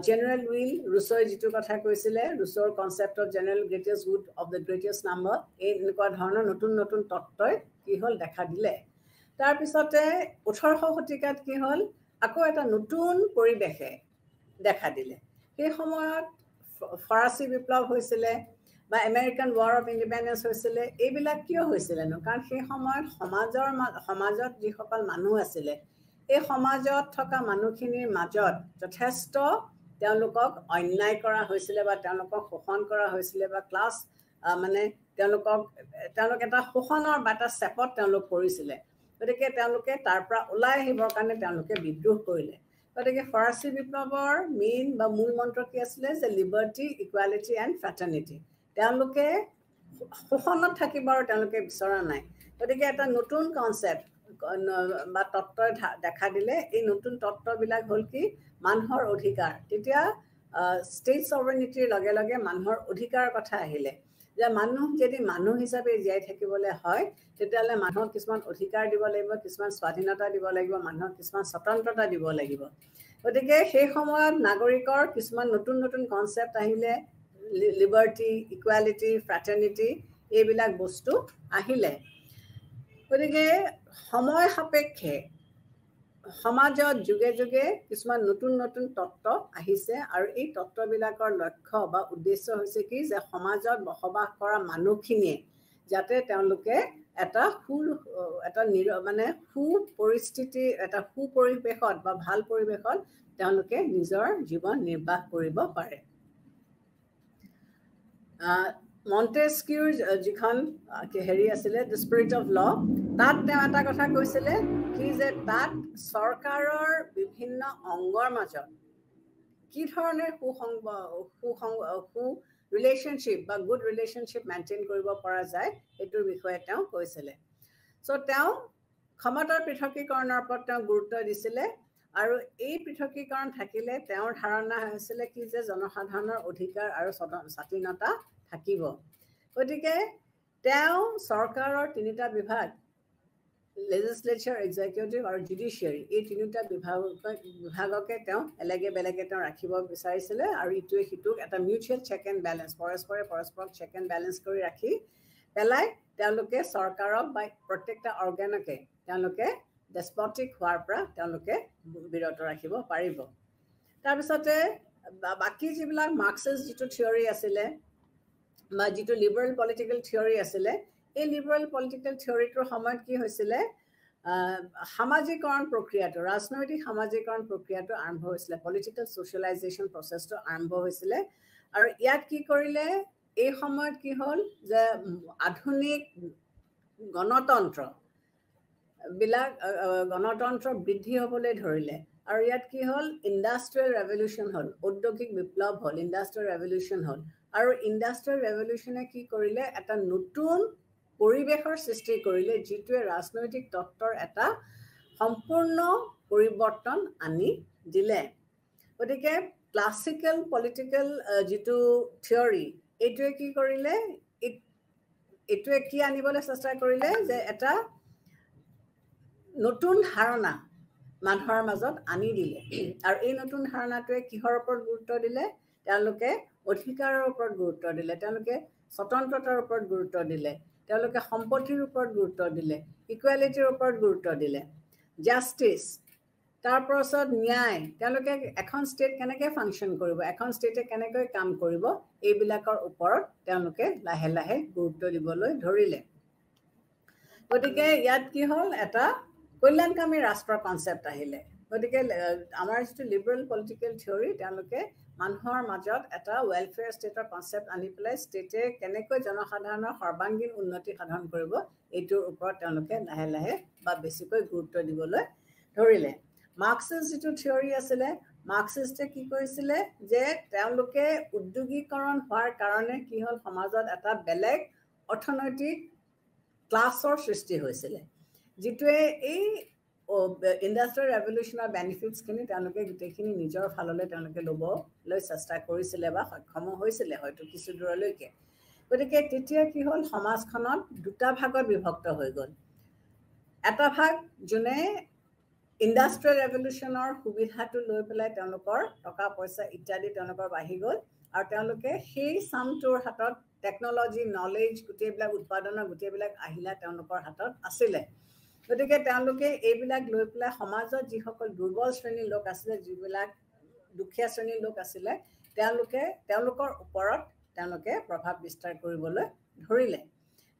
জেনেৰেল উইল ৰুছই যিটো কথা কৈছিলে ৰুছৰ concept of general greatest good of the greatest number এই এনেকুৱা ধৰণৰ নতুন নতুন তত্ত্বই কি হ'ল দেখা দিলে তাৰপিছতে 1800 শতিকাত কি হ'ল আকৌ এটা নতুন পৰিৱেশে দেখা দিলে সেই সময়ত ফৰাচী বিপ্লৱ হৈছিলে বা আমেৰিকান ৱাৰ অফ ইণ্ডিপেণ্ডেন্স হৈছিলে এইবিলাক কিয় হৈছিলেনো কাৰণ সেই সময়ত সমাজত যিসকল মানুহ আছিলে এই সমাজত থকা মানুহখিনিৰ মাজত যথেষ্ট তেওঁলোকক অন্যায় কৰা হৈছিলে বা তেওঁলোকক শোষণ কৰা হৈছিলে বা ক্লাছ মানে তেওঁলোক এটা শোষণৰ বা এটা চেপত তেওঁলোক পৰিছিলে গতিকে তেওঁলোকে তাৰ পৰা ওলাই আহিবৰ কাৰণে তেওঁলোকে বিদ্ৰোহ কৰিলে গতিকে ফৰাচী বিপ্লৱৰ মেইন বা মূল মন্ত্ৰ কি আছিলে যে লিবাৰ্টি ইকুৱেলিটি এণ্ড ফ্ৰেটাৰ্নিটি তেওঁলোকে শোষণত থাকিব আৰু তেওঁলোকে বিচৰা নাই গতিকে এটা নতুন কনচেপ্ট বা তত্ত্বই দেখা দিলে এই নতুন তত্ত্ববিলাক হ'ল কি মানুহৰ অধিকাৰ তেতিয়া ষ্টেট ছভাৰেনিটিৰ লগে লগে মানুহৰ অধিকাৰৰ কথা আহিলে যে মানুহ যদি মানুহ হিচাপে জীয়াই থাকিবলৈ হয় তেতিয়াহ'লে মানুহক কিছুমান অধিকাৰ দিব লাগিব কিছুমান স্বাধীনতা দিব লাগিব মানুহক কিছুমান স্বতন্ত্ৰতা দিব লাগিব গতিকে সেই সময়ত নাগৰিকৰ কিছুমান নতুন নতুন কনচেপ্ট আহিলে লিবাৰ্টি ইকুৱেলিটি ফ্ৰেটাৰ্নিটি এইবিলাক বস্তু আহিলে গতিকে সময় সাপেক্ষে সমাজত যুগে যুগে কিছুমান নতুন নতুন তত্ত্ব আহিছে আৰু এই তত্ত্ববিলাকৰ লক্ষ্য বা উদ্দেশ্য হৈছে কি যে সমাজত বসবাস কৰা মানুহখিনিয়ে যাতে তেওঁলোকে এটা মানে সুপৰিস্থিতি এটা সুপৰিৱেশত বা ভাল পৰিৱেশত তেওঁলোকে নিজৰ জীৱন নিৰ্বাহ কৰিব পাৰে মন্টেস্কিউৰ যিখন হেৰি আছিলে দ্য স্পিৰিট অফ ল তাত তেওঁ এটা কথা কৈছিলে কি যে তাত চৰকাৰৰ বিভিন্ন অংগৰ মাজত কি ধৰণে ৰিলেশ্যনশ্বিপ বা গুড ৰিলেশ্যনশ্বিপ মেইনটেইন কৰিব পৰা যায় সেইটোৰ বিষয়ে তেওঁ কৈছিলে চ' তেওঁ ক্ষমতাৰ পৃথকীকৰণৰ ওপৰত তেওঁ গুৰুত্ব দিছিলে আৰু এই পৃথকীকৰণ থাকিলে তেওঁৰ ধাৰণা হৈছিলে কি যে জনসাধাৰণৰ অধিকাৰ আৰু স্বাধীনতা থাকিব গতিকে তেওঁ চৰকাৰৰ তিনিটা বিভাগ লেজিসলেচাৰ এক্সিকিউটিভ আৰু জুডিচিয়াৰী এই তিনিটা বিভাগকে তেওঁ বেলেগে তেওঁ ৰাখিব বিচাৰিছিলে আৰু ইটোৱে সিটোক এটা মিউচুৱেল চেক এণ্ড বেলেঞ্চ পৰস্পৰক চেক এণ্ড বেলেঞ্চ কৰি ৰাখি পেলাই তেওঁলোকে চৰকাৰক বা প্ৰত্যেকটা অৰ্গেনকে তেওঁলোকে ডেছপটিক হোৱাৰ পৰা তেওঁলোকে বিৰত ৰাখিব পাৰিব তাৰপিছতে বাকী যিবিলাক মাৰ্কছিষ্ট যিটো থিয়ৰি আছিলে বা যিটো লিবাৰেল পলিটিকেল থিয়ৰি আছিলে এই লিবাৰেল পলিটিকেল থিয়ৰিটোৰ সময়ত কি হৈছিলে সামাজিকৰণ প্ৰক্ৰিয়াটো ৰাজনৈতিক সামাজিকৰণ প্ৰক্ৰিয়াটো আৰম্ভ হৈছিলে পলিটিকেল ছ'চিয়েলাইজেশ্যন প্ৰচেছটো আৰম্ভ হৈছিলে আৰু ইয়াত কি কৰিলে এই সময়ত কি হ'ল যে আধুনিক গণতন্ত্ৰ বৃদ্ধি হ'বলৈ ধৰিলে আৰু ইয়াত কি হ'ল ইণ্ডাষ্ট্ৰিয়েল ৰেভলিউশ্যন হ'ল ঔদ্যোগিক বিপ্লৱ হ'ল ইণ্ডাষ্ট্ৰিয়েল ৰেভলিউশ্যন হ'ল আৰু ইণ্ডাষ্ট্ৰিয়েল ৰেভলিউশ্যনে কি কৰিলে এটা নতুন পৰিৱেশৰ সৃষ্টি কৰিলে যিটোৱে ৰাজনৈতিক তত্ত্বৰ এটা সম্পূৰ্ণ পৰিৱৰ্তন আনি দিলে গতিকে ক্লাছিকেল পলিটিকেল যিটো থিয়ৰী এইটোৱে কি কৰিলে এইটোৱে কি আনিবলৈ চেষ্টা কৰিলে যে এটা নতুন ধাৰণা মানুহৰ মাজত আনি দিলে আৰু এই নতুন ধাৰণাটোৱে কিহৰ ওপৰত গুৰুত্ব দিলে তেওঁলোকে অধিকাৰৰ ওপৰত গুৰুত্ব দিলে তেওঁলোকে স্বতন্ত্ৰতাৰ ওপৰত গুৰুত্ব দিলে তেওঁলোকে সম্পত্তিৰ ওপৰত গুৰুত্ব দিলে ইকুৱেলিটিৰ ওপৰত গুৰুত্ব দিলে জাষ্টিস তাৰ পাছত ন্যায় তেওঁলোকে এখন ষ্টেট কেনেকৈ ফাংচন কৰিব এখন ষ্টেটে কেনেকৈ কাম কৰিব এইবিলাকৰ ওপৰত তেওঁলোকে লাহে লাহে গুৰুত্ব দিবলৈ ধৰিলে গতিকে ইয়াত কি হ'ল এটা কল্যাণকামী ৰাষ্ট্ৰৰ কনচেপ্ট আহিলে গতিকে আমাৰ যিটো লিবাৰেল পলিটিকেল থিয়ৰী তেওঁলোকে মানুহৰ মাজত এটা ৱেলফেয়াৰ ষ্টেটৰ কনচেপ্ট আনি পেলাই ষ্টেটে কেনেকৈ জনসাধাৰণৰ সৰ্বাংগীন উন্নতি সাধন কৰিব এইটোৰ ওপৰত তেওঁলোকে লাহে লাহে বা বেছিকৈ গুৰুত্ব দিবলৈ ধৰিলে মাৰ্কছিষ্ট যিটো থিয়ৰী আছিলে মাৰ্কছিষ্টে কি কৰিছিলে যে তেওঁলোকে উদ্যোগীকৰণ হোৱাৰ কাৰণে কি হ'ল সমাজত এটা বেলেগ অৰ্থনৈতিক ক্লাছৰ সৃষ্টি হৈছিলে যিটোৱে এই ইণ্ডাষ্ট্ৰিয়েল ৰেভলিউশ্যনৰ বেনিফিটছখিনি তেওঁলোকে গোটেইখিনি নিজৰ ফাললৈ তেওঁলোকে ল'বলৈ চেষ্টা কৰিছিলে বা সক্ষম হৈছিলে হয়তো কিছু দূৰলৈকে গতিকে তেতিয়া কি হ'ল সমাজখনত দুটা ভাগত বিভক্ত হৈ গ'ল এটা ভাগ যোনে ইণ্ডাষ্ট্ৰিয়েল ৰেভলিউশ্যনৰ সুবিধাটো লৈ পেলাই তেওঁলোকৰ টকা পইচা ইত্যাদি তেওঁলোকৰ বাঢ়ি গ'ল আৰু তেওঁলোকে সেই চামটোৰ হাতত টেকন'লজি নলেজ গোটেইবিলাক উৎপাদনৰ গোটেইবিলাক আহিলা তেওঁলোকৰ হাতত আছিলে গতিকে তেওঁলোকে এইবিলাক লৈ পেলাই সমাজত যিসকল দুৰ্বল শ্ৰেণীৰ লোক আছিলে যিবিলাক দুখীয়া শ্ৰেণীৰ লোক আছিলে তেওঁলোকৰ ওপৰত তেওঁলোকে প্ৰভাৱ বিস্তাৰ কৰিবলৈ ধৰিলে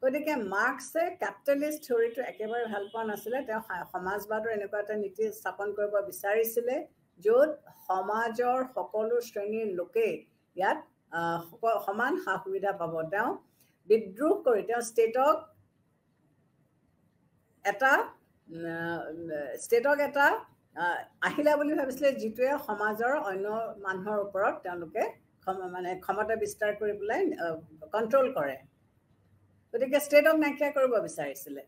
গতিকে মাৰ্কছে কেপিটেলিষ্ট থিয়ৰীটো একেবাৰে ভাল পোৱা নাছিলে তেওঁ সমাজবাদৰ এনেকুৱা এটা নীতি স্থাপন কৰিব বিচাৰিছিলে য'ত সমাজৰ সকলো শ্ৰেণীৰ লোকে ইয়াত সমান সা সুবিধা পাব তেওঁ বিদ্ৰোহ কৰি তেওঁ ষ্টেটক এটা আহিলা বুলি ভাবিছিলে যিটোৱে সমাজৰ অন্য মানুহৰ ওপৰত তেওঁলোকে মানে ক্ষমতা বিস্তাৰ কৰি পেলাই কণ্ট্ৰল কৰে গতিকে ষ্টেটক নাইকিয়া কৰিব বিচাৰিছিলে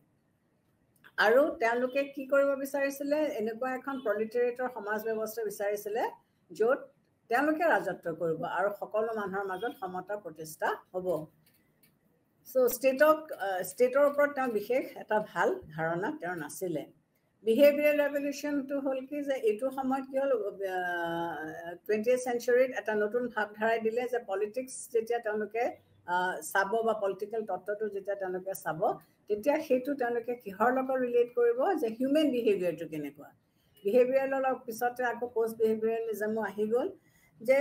আৰু তেওঁলোকে কি কৰিব বিচাৰিছিলে এনেকুৱা এখন প্ৰলিটেৰিয়েটৰ সমাজ ব্যৱস্থা বিচাৰিছিলে য'ত তেওঁলোকে ৰাজত্ব কৰিব আৰু সকলো মানুহৰ মাজত সমতা প্ৰতিষ্ঠা হ'ব সো ষ্টেটৰ ওপৰত তেওঁ বিশেষ এটা ভাল ধাৰণা তেওঁৰ নাছিলে বিহেভিয়াৰেল ৰেভলিউশ্যনটো হ'ল কি যে এইটো সময়ত কি হ'ল 20th চেঞ্চুৰীত এটা নতুন ভাৱধাৰাই দিলে যে পলিটিক্স যেতিয়া তেওঁলোকে চাব বা পলিটিকেল তত্ত্বটো যেতিয়া তেওঁলোকে চাব তেতিয়া সেইটো তেওঁলোকে কিহৰ লগত ৰিলেট কৰিব যে হিউমেন বিহেভিয়াৰটো কেনেকুৱা বিহেভিয়াৰেলৰ পিছতে আকৌ পোষ্ট বিহেভিয়াৰেলিজমো আহি গ'ল যে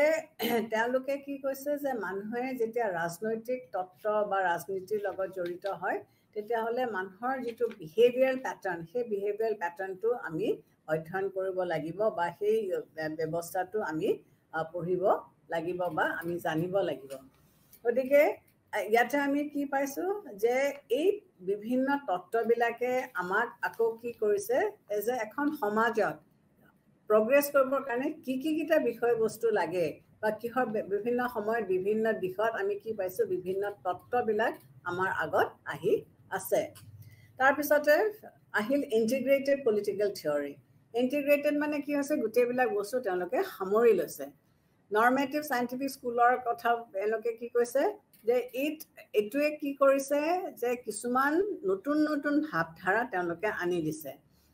তেওঁলোকে কি কৈছে যে মানুহে যেতিয়া ৰাজনৈতিক তত্ত্ব বা ৰাজনীতিৰ লগত জড়িত হয় তেতিয়াহ'লে মানুহৰ যিটো বিহেভিয়াৰেল পেটাৰ্ণ সেই বিহেভিয়াৰেল পেটাৰ্ণটো আমি অধ্যয়ন কৰিব লাগিব বা সেই ব্যৱস্থাটো আমি পঢ়িব লাগিব বা আমি জানিব লাগিব গতিকে ইয়াতে আমি কি পাইছোঁ যে এই বিভিন্ন তত্ত্ববিলাকে আমাক আকৌ কি কৰিছে যে এখন সমাজত প্ৰগ্ৰেছ কৰিবৰ কাৰণে কিটা বিষয়বস্তু লাগে বা কিহৰ বিভিন্ন সময়ত বিভিন্ন দিশত আমি কি পাইছোঁ বিভিন্ন তত্ত্ববিলাক আমাৰ আগত আহি আছে তাৰপিছতে আহিল ইণ্টিগ্ৰেটেড পলিটিকেল থিয়ৰী ইণ্টিগ্ৰেটেড মানে কি হৈছে গোটেইবিলাক বস্তু তেওঁলোকে সামৰি লৈছে নৰ্মেটিভ চাইণ্টিফিক স্কুলৰ কথা এওঁলোকে কি কৈছে যে এইটোৱে কি কৰিছে যে কিছুমান নতুন নতুন ভাৱধাৰা তেওঁলোকে আনি দিছে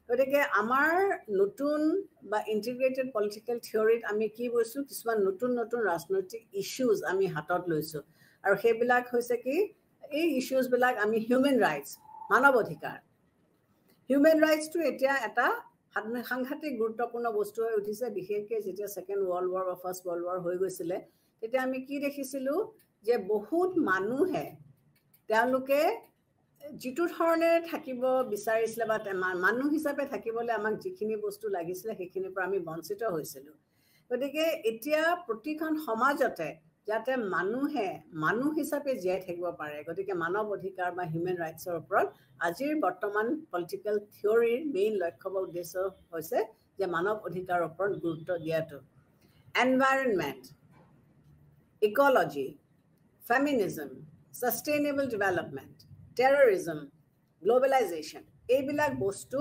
গতিকে আমাৰ নতুন বা ইণ্টিগ্ৰেটেড পলিটিকেল থিয়ৰীত আমি কি বুজিছোঁ কিছুমান নতুন নতুন ৰাজনৈতিক ইছ্যুজ আমি হাতত লৈছোঁ আৰু সেইবিলাক হৈছে কি এই ইছ্যুজবিলাক আমি হিউমেন ৰাইটছ মানৱ অধিকাৰ হিউমেন ৰাইটছটো এতিয়া এটা সাংঘাতিক গুৰুত্বপূৰ্ণ বস্তু হৈ উঠিছে বিশেষকৈ যেতিয়া ছেকেণ্ড ৱৰ্ল্ড ৱাৰ বা ফাৰ্ষ্ট ৱৰ্ল্ড ৱাৰ হৈ গৈছিলে তেতিয়া আমি কি দেখিছিলোঁ যে বহুত মানুহে তেওঁলোকে যিটো ধৰণে থাকিব বিচাৰিছিলে বা মানুহ হিচাপে থাকিবলৈ আমাক যিখিনি বস্তু লাগিছিলে সেইখিনিৰ পৰা আমি বঞ্চিত হৈছিলোঁ। গতিকে এতিয়া প্ৰতিখন সমাজতে যাতে মানুহে মানুহ হিচাপে জীয়াই থাকিব পাৰে, গতিকে মানৱ অধিকাৰ বা হিউমেন ৰাইটছৰ ওপৰত আজিৰ বৰ্তমান পলিটিকেল থিয়ৰীৰ মেইন লক্ষ্য বা উদ্দেশ্য হৈছে যে মানৱ অধিকাৰৰ ওপৰত গুৰুত্ব দিয়াটো। Environment, ecology, feminism, sustainable development, terrorism, globalisation, এইবিলাক বস্তু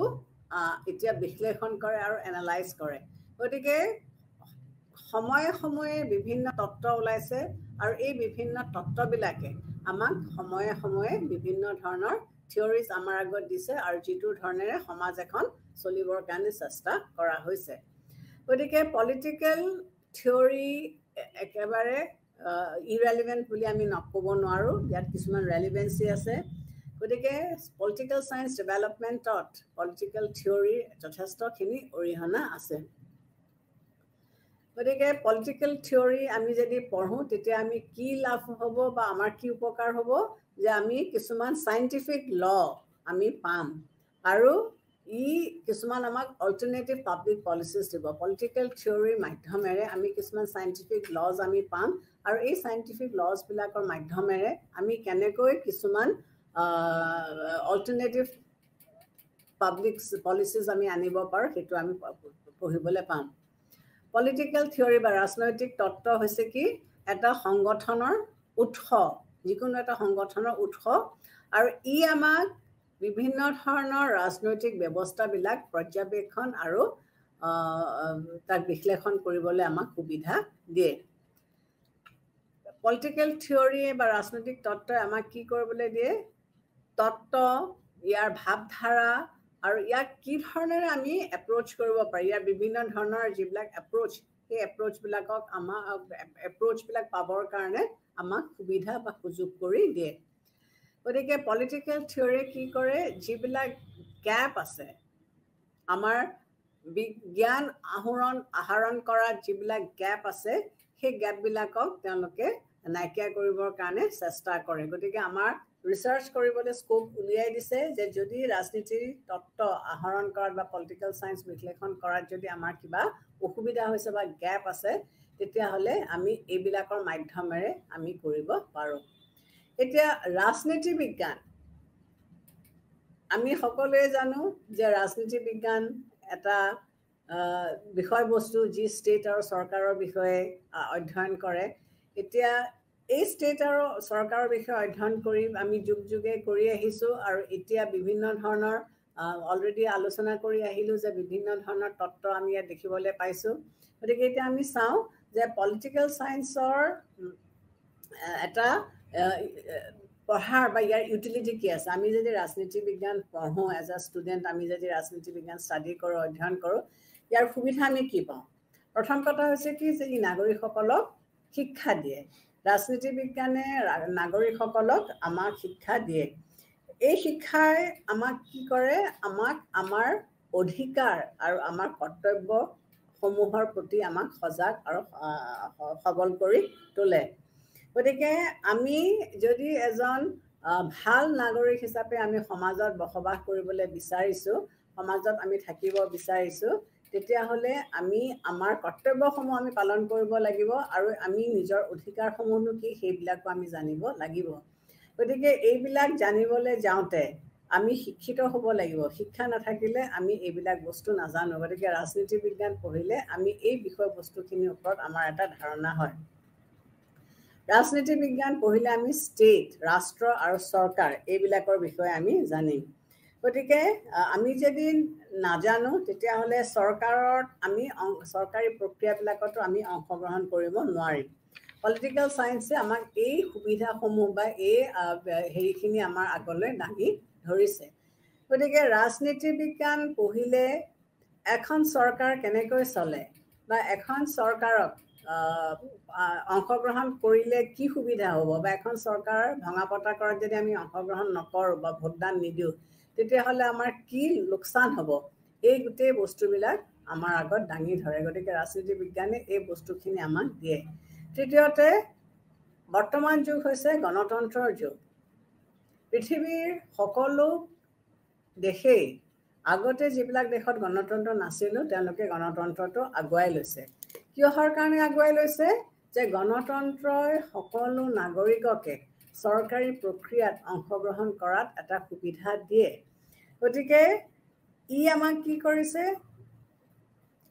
এতিয়া বিশ্লেষণ কৰে আৰু এনালাইজ কৰে। গতিকে সময়ে সময়ে বিভিন্ন তত্ত্ব ওলাইছে আৰু এই বিভিন্ন তত্ত্ববিলাকে আমাক সময়ে সময়ে বিভিন্ন ধৰণৰ থিয়ৰিজ আমাৰ আগত দিছে আৰু যিটো ধৰণেৰে সমাজ এখন চলিবৰ কাৰণে চেষ্টা কৰা হৈছে। গতিকে পলিটিকেল থিয়ৰী একেবাৰে ইৰেলিভেণ্ট বুলি আমি নক'ব নোৱাৰোঁ, ইয়াত কিছুমান ৰেলিভেঞ্চি আছে। গতিকে পলিটিকেল চায়েন্স ডেভেলপমেণ্টত পলিটিকেল থিয়ৰীৰ যথেষ্টখিনি অৰিহণা আছে। গতিকে পলিটিকেল থিয়ৰী আমি যদি পঢ়োঁ তেতিয়া আমি কি লাভ হ'ব বা আমাৰ কি উপকাৰ হ'ব যে আমি কিছুমান চাইণ্টিফিক ল আমি পাম আৰু ই কিছুমান আমাক অল্টাৰনেটিভ পাব্লিক পলিচিজ দিব। পলিটিকেল থিয়ৰীৰ মাধ্যমেৰে আমি কিছুমান চাইণ্টিফিক লজ আমি পাম আৰু এই চাইণ্টিফিক লজবিলাকৰ মাধ্যমেৰে আমি কেনেকৈ কিছুমান অল্টাৰনেটিভ পাব্লিক পলিচিজ আমি আনিব পাৰোঁ সেইটো আমি পঢ়িবলৈ পাম। পলিটিকেল থিয়ৰী বা ৰাজনৈতিক তত্ত্ব হৈছে কি এটা সংগঠনৰ উৎস, যিকোনো এটা সংগঠনৰ উৎস, আৰু ই আমাক বিভিন্ন ধৰণৰ ৰাজনৈতিক ব্যৱস্থাবিলাক পৰ্যবেক্ষণ আৰু তাক বিশ্লেষণ কৰিবলৈ আমাক সুবিধা দিয়ে। পলিটিকেল থিয়ৰী বা ৰাজনৈতিক তত্ত্বই আমাক কি কৰিবলৈ দিয়ে? তত্ত্ব, ইয়াৰ ভাৱধাৰা আৰু ইয়াক কি ধৰণেৰে আমি এপ্ৰ'চ কৰিব পাৰি, ইয়াৰ বিভিন্ন ধৰণৰ যিবিলাক এপ্ৰ'চ, সেই এপ্ৰ'চবিলাক পাবৰ কাৰণে আমাক সুবিধা বা সুযোগ কৰি দিয়ে। গতিকে পলিটিকেল থিয়ৰীয়ে কি কৰে, যিবিলাক গেপ আছে আমাৰ জ্ঞান আহৰণ কৰাত যিবিলাক গেপ আছে সেই গেপবিলাকক তেওঁলোকে নাইকিয়া কৰিবৰ কাৰণে চেষ্টা কৰে। গতিকে আমাৰ ৰিচাৰ্চ কৰিবলৈ স্কোপ উলিয়াই দিছে যে যদি ৰাজনীতিৰ তত্ত্ব আহৰণ কৰাত বা পলিটিকেল চায়েন্স বিশ্লেষণ কৰাত যদি আমাৰ কিবা অসুবিধা হৈছে বা গেপ আছে তেতিয়াহ'লে আমি এইবিলাকৰ মাধ্যমেৰে আমি কৰিব পাৰোঁ। এতিয়া ৰাজনীতি বিজ্ঞান, আমি সকলোৱে জানো যে ৰাজনীতি বিজ্ঞান এটা বিষয়বস্তু যি ষ্টেট আৰু চৰকাৰৰ বিষয়ে অধ্যয়ন কৰে। এতিয়া এই ষ্টেট আৰু চৰকাৰৰ বিষয়ে অধ্যয়ন কৰি আমি যুগ যুগে কৰি আহিছোঁ আৰু এতিয়া বিভিন্ন ধৰণৰ অলৰেডি আলোচনা কৰি আহিলোঁ যে বিভিন্ন ধৰণৰ তত্ত্ব আমি ইয়াত দেখিবলৈ পাইছোঁ। গতিকে এতিয়া আমি চাওঁ যে পলিটিকেল চায়েন্সৰ এটা পঢ়াৰ বা ইয়াৰ ইউটিলিটি কি আছে। আমি যদি ৰাজনীতি বিজ্ঞান পঢ়োঁ এজ এ ষ্টুডেণ্ট, আমি যদি ৰাজনীতি বিজ্ঞান ষ্টাডি কৰোঁ, অধ্যয়ন কৰোঁ, ইয়াৰ সুবিধা আমি কি পাওঁ? প্ৰথম কথা হৈছে কি যে ই নাগৰিকসকলক শিক্ষা দিয়ে। ৰাজনীতি বিজ্ঞানে নাগৰিকসকলক আমাক শিক্ষা দিয়ে। এই শিক্ষাই আমাক কি কৰে? আমাক আমাৰ অধিকাৰ আৰু আমাৰ কৰ্তব্যসমূহৰ প্ৰতি আমাক সজাগ আৰু সবল কৰি তোলে। গতিকে আমি যদি এজন ভাল নাগৰিক হিচাপে আমি সমাজত বসবাস কৰিবলৈ বিচাৰিছোঁ, সমাজত আমি থাকিব বিচাৰিছোঁ, তেতিয়াহ'লে আমি আমাৰ কৰ্তব্যসমূহ আমি পালন কৰিব লাগিব আৰু আমি নিজৰ অধিকাৰসমূহনো কি সেইবিলাকো আমি জানিব লাগিব। গতিকে এইবিলাক জানিবলৈ যাওঁতে আমি শিক্ষিত হ'ব লাগিব। শিক্ষা নাথাকিলে আমি এইবিলাক বস্তু নাজানো। গতিকে ৰাজনীতি বিজ্ঞান পঢ়িলে আমি এই বিষয়বস্তুখিনিৰ ওপৰত আমাৰ এটা ধাৰণা হয়। ৰাজনীতি বিজ্ঞান পঢ়িলে আমি ষ্টেট, ৰাষ্ট্ৰ আৰু চৰকাৰ এইবিলাকৰ বিষয়ে আমি জানিম। গতিকে আমি যদি নাজানো তেতিয়াহ'লে চৰকাৰী প্ৰক্ৰিয়াবিলাকতো আমি অংশগ্ৰহণ কৰিব নোৱাৰিম। পলিটিকেল চায়েন্সে আমাক এই সুবিধাসমূহ বা এই হেৰিখিনি আমাৰ আগলৈ দাঙি ধৰিছে। গতিকে ৰাজনীতি বিজ্ঞান পঢ়িলে এখন চৰকাৰ কেনেকৈ চলে বা এখন চৰকাৰক অংশগ্ৰহণ কৰিলে কি সুবিধা হ'ব বা এখন চৰকাৰ ভঙা পতা কৰাত যদি আমি অংশগ্ৰহণ নকৰোঁ বা ভোটদান নিদিওঁ তেতিয়াহ'লে আমাৰ কি লোকচান হ'ব, এই গোটেই বস্তুবিলাক আমাৰ আগত দাঙি ধৰে। গতিকে ৰাজনীতি বিজ্ঞানে এই বস্তুখিনি আমাক দিয়ে। তৃতীয়তে, বৰ্তমান যুগ হৈছে গণতন্ত্ৰৰ যুগ। পৃথিৱীৰ সকলো দেশেই আগতে যিবিলাক দেশত গণতন্ত্ৰ নাছিল তেওঁলোকে গণতন্ত্ৰটো আগুৱাই লৈছে কিহৰ কাৰণে আগুৱাই লৈছে যে গণতন্ত্ৰই সকলো নাগৰিককে চৰকাৰী প্ৰক্ৰিয়াত অংশগ্ৰহণ কৰাত এটা সুবিধা দিয়ে গতিকে ই আমাক কি কৰিছে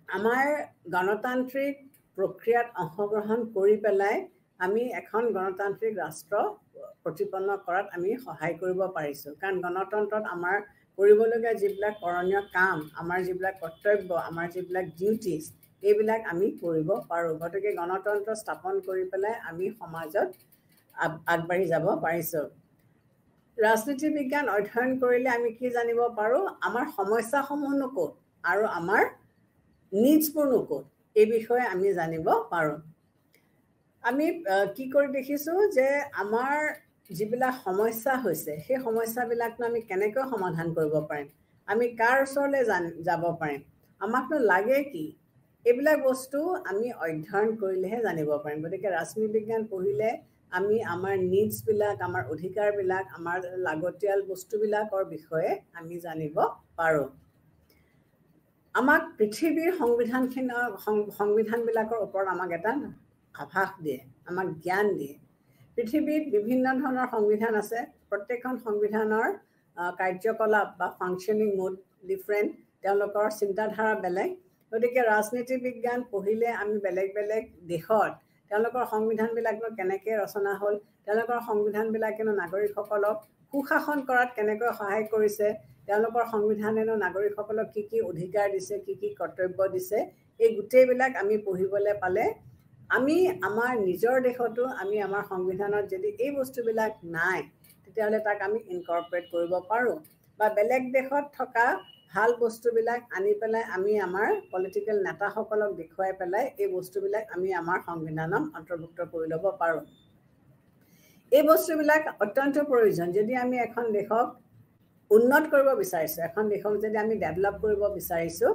আমাৰ গণতান্ত্ৰিক প্ৰক্ৰিয়াত অংশগ্ৰহণ কৰি পেলাই আমি এখন গণতান্ত্ৰিক ৰাষ্ট্ৰ প্ৰতিপন্ন কৰাত আমি সহায় কৰিব পাৰিছোঁ কাৰণ গণতন্ত্ৰত আমাৰ কৰিবলগীয়া যিবিলাক কৰণীয় কাম আমাৰ যিবিলাক কৰ্তব্য আমাৰ যিবিলাক ডিউটিজ এইবিলাক আমি কৰিব পাৰোঁ গতিকে গণতন্ত্ৰ স্থাপন কৰি পেলাই আমি সমাজত আগবাঢ়ি যাব পাৰিছোঁ ৰাজনীতি বিজ্ঞান অধ্যয়ন কৰিলে আমি কি জানিব পাৰোঁ আমাৰ সমস্যাসমূহনো ক'ত আৰু আমাৰ নিডছবোৰনো ক'ত এই বিষয়ে আমি জানিব পাৰোঁ আমি কি কৰি দেখিছোঁ যে আমাৰ যিবিলাক সমস্যা হৈছে সেই সমস্যাবিলাকনো আমি কেনেকৈ সমাধান কৰিব পাৰিম আমি কাৰ ওচৰলৈ যাব পাৰিম আমাকনো লাগে কি এইবিলাক বস্তু আমি অধ্যয়ন কৰিলেহে জানিব পাৰিম গতিকে ৰাজনীতি বিজ্ঞান পঢ়িলে আমি আমাৰ নিডছবিলাক আমাৰ অধিকাৰবিলাক আমাৰ লাগতিয়াল বস্তুবিলাকৰ বিষয়ে আমি জানিব পাৰোঁ আমাক পৃথিৱীৰ সংবিধানবিলাকৰ ওপৰত আমাক এটা আভাস দিয়ে আমাক জ্ঞান দিয়ে পৃথিৱীত বিভিন্ন ধৰণৰ সংবিধান আছে প্ৰত্যেকখন সংবিধানৰ কাৰ্যকলাপ বা ফাংচনিং মোড ডিফাৰেণ্ট তেওঁলোকৰ চিন্তাধাৰা বেলেগ গতিকে ৰাজনীতি বিজ্ঞান পঢ়িলে আমি বেলেগ বেলেগ দেশত তেওঁলোকৰ সংবিধানবিলাকনো কেনেকৈ ৰচনা হ'ল তেওঁলোকৰ সংবিধানবিলাকেনো নাগৰিকসকলক সুশাসন কৰাত কেনেকৈ সহায় কৰিছে তেওঁলোকৰ সংবিধানেনো নাগৰিকসকলক কি কি অধিকাৰ দিছে কি কি কৰ্তব্য দিছে এই গোটেইবিলাক আমি পঢ়িবলৈ পালে আমি আমাৰ নিজৰ দেশতো আমি আমাৰ সংবিধানত যদি এই বস্তুবিলাক নাই তেতিয়াহ'লে তাক আমি ইনকৰ্পৰেট কৰিব পাৰোঁ বা বেলেগ দেশত থকা ভাল বস্তুবিলাক আনি পেলাই আমি আমাৰ পলিটিকেল নেতাসকলক দেখুৱাই পেলাই এই বস্তুবিলাক আমি আমাৰ সংবিধানত অন্তৰ্ভুক্ত কৰি ল'ব পাৰোঁ এই বস্তুবিলাক অত্যন্ত প্ৰয়োজন যদি আমি এখন দেশক উন্নত কৰিব বিচাৰিছোঁ এখন দেশক যদি আমি ডেভেলপ কৰিব বিচাৰিছোঁ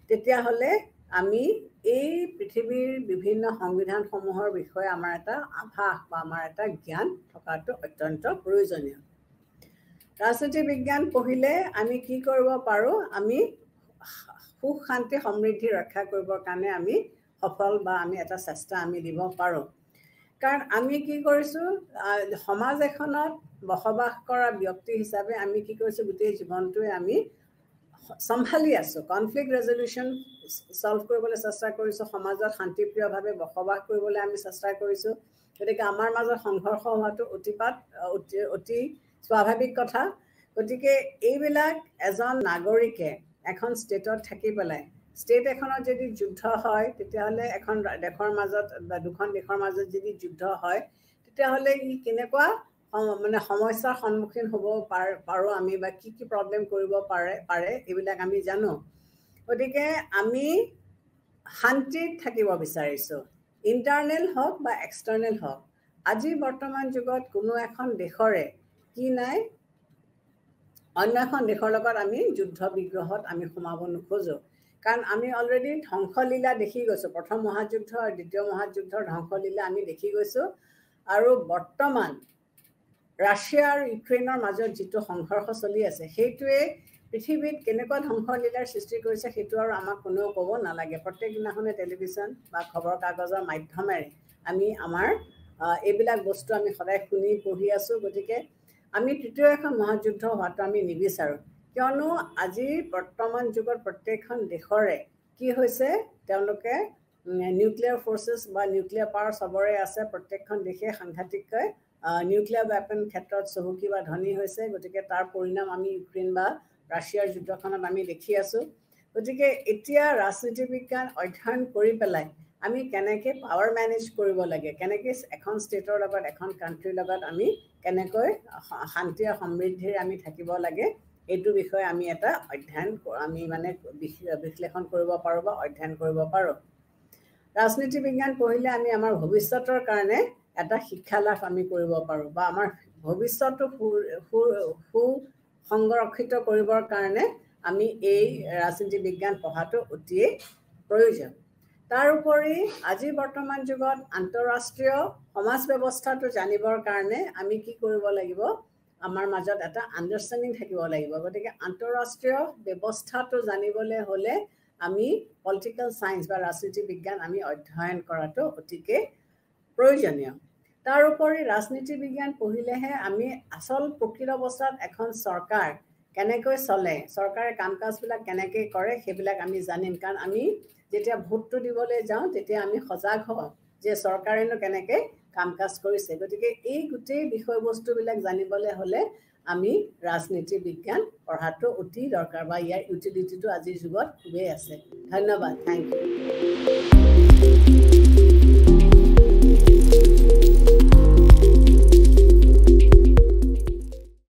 তেতিয়াহ'লে আমি এই পৃথিৱীৰ বিভিন্ন সংবিধানসমূহৰ বিষয়ে আমাৰ এটা আভাস বা আমাৰ এটা জ্ঞান থকাটো অত্যন্ত প্ৰয়োজনীয় ৰাজনীতি বিজ্ঞান পঢ়িলে আমি কি কৰিব পাৰোঁ আমি সুখ শান্তি সমৃদ্ধি ৰক্ষা কৰিবৰ কাৰণে আমি সফল বা আমি এটা চেষ্টা আমি দিব পাৰোঁ কাৰণ আমি কি কৰিছোঁ সমাজ এখনত বসবাস কৰা ব্যক্তি হিচাপে আমি কি কৰিছোঁ গোটেই জীৱনটোৱে আমি চম্ভালি আছোঁ কনফ্লিক্ট ৰেজলিউশ্যন সলভ কৰিবলৈ চেষ্টা কৰিছোঁ সমাজত শান্তিপ্ৰিয়ভাৱে বসবাস কৰিবলৈ আমি চেষ্টা কৰিছোঁ গতিকে আমাৰ মাজত সংঘৰ্ষ হোৱাটো অতি স্বাভাৱিক কথা গতিকে এইবিলাক এজন নাগৰিকে এখন ষ্টেটত থাকি পেলাই ষ্টেট এখনত যদি যুদ্ধ হয় তেতিয়াহ'লে এখন দেশৰ মাজত বা দুখন দেশৰ মাজত যদি যুদ্ধ হয় তেতিয়াহ'লে ই কেনেকুৱা মানে সমস্যাৰ সন্মুখীন হ'ব পাৰোঁ আমি বা কি কি প্ৰব্লেম কৰিব পাৰে এইবিলাক আমি জানো গতিকে আমি শান্তিত থাকিব বিচাৰিছোঁ ইণ্টাৰনেল হওক বা এক্সটাৰ্নেল হওক আজি বৰ্তমান যুগত কোনো এখন দেশৰে কি নাই অন্য এখন দেশৰ লগত আমি যুদ্ধ বিগ্ৰহত আমি সোমাব নোখোজোঁ কাৰণ আমি অলৰেডি ধ্বংসলীলা দেখি গৈছোঁ প্ৰথম মহাযুদ্ধ আৰু দ্বিতীয় মহাযুদ্ধৰ ধ্বংসলীলা আমি দেখি গৈছোঁ আৰু বৰ্তমান ৰাছিয়া আৰু ইউক্ৰেইনৰ মাজত যিটো সংঘৰ্ষ চলি আছে সেইটোৱে পৃথিৱীত কেনেকুৱা ধ্বংসলীলাৰ সৃষ্টি কৰিছে সেইটো আৰু আমাক কোনেও ক'ব নালাগে প্ৰত্যেক দিনাখনে টেলিভিশ্যন বা খবৰ কাগজৰ মাধ্যমেৰে আমি আমাৰ এইবিলাক বস্তু আমি সদায় শুনি পঢ়ি আছোঁ গতিকে আমি তৃতীয় এখন মহাযুদ্ধ হোৱাটো আমি নিবিচাৰোঁ কিয়নো আজি বৰ্তমান যুগত প্ৰত্যেকখন দেশৰে কি হৈছে তেওঁলোকে নিউক্লিয়াৰ ফ'ৰ্চেছ বা নিউক্লিয়াৰ পাৱাৰ চবৰে আছে প্ৰত্যেকখন দেশে সাংঘাতিককৈ নিউক্লিয়াৰ ৱেপন ক্ষেত্ৰত চহকী বা ধনী হৈছে গতিকে তাৰ পৰিণাম আমি ইউক্ৰেইন বা ৰাছিয়াৰ যুদ্ধখনত আমি দেখি আছোঁ গতিকে এতিয়া ৰাজনীতি বিজ্ঞান অধ্যয়ন কৰি পেলাই আমি কেনেকৈ পাৱাৰ মেনেজ কৰিব লাগে কেনেকৈ এখন ষ্টেটৰ লগত এখন কাণ্ট্ৰিৰ লগত আমি কেনেকৈ শান্তি আৰু সমৃদ্ধিৰে আমি থাকিব লাগে এইটো বিষয়ে আমি এটা অধ্যয়ন আমি মানে বিশ্লেষণ কৰিব পাৰোঁ বা অধ্যয়ন কৰিব পাৰোঁ ৰাজনীতি বিজ্ঞান পঢ়িলে আমি আমাৰ ভৱিষ্যতৰ কাৰণে এটা শিক্ষা লাভ আমি কৰিব পাৰোঁ বা আমাৰ ভৱিষ্যতটো সুসংৰক্ষিত কৰিবৰ কাৰণে আমি এই ৰাজনীতি বিজ্ঞান পঢ়াটো অতিয়ে প্ৰয়োজন তাৰোপৰি আজি বৰ্তমান যুগত আন্তঃৰাষ্ট্ৰীয় সমাজ ব্যৱস্থাটো জানিবৰ কাৰণে আমি কি কৰিব লাগিব আমাৰ মাজত এটা আণ্ডাৰষ্টেণ্ডিং থাকিব লাগিব গতিকে আন্তঃৰাষ্ট্ৰীয় ব্যৱস্থাটো জানিবলৈ হ'লে আমি পলিটিকেল সায়েন্স বা ৰাজনীতি বিজ্ঞান আমি অধ্যয়ন কৰাটো অতিকে প্ৰয়োজনীয় তাৰ উপৰি ৰাজনীতি বিজ্ঞান পঢ়িলেহে আমি আসল প্ৰকৃত অৱস্থাত এখন চৰকাৰ কেনেকৈ চলে চৰকাৰে কাম কাজবিলাক কেনেকৈ কৰে সেইবিলাক আমি জানিম কাৰণ আমি যেতিয়া ভোটটো দিবলৈ যাওঁ তেতিয়া আমি সজাগ হওঁ যে চৰকাৰেনো কেনেকৈ কাম কাজ কৰিছে গতিকে এই গোটেই বিষয়বস্তুবিলাক জানিবলৈ হ'লে আমি ৰাজনীতি বিজ্ঞান পঢ়াটো অতি দৰকাৰ বা ইয়াৰ ইউটিলিটিটো আজিৰ যুগত খুবেই আছে ধন্যবাদ থেংক ইউ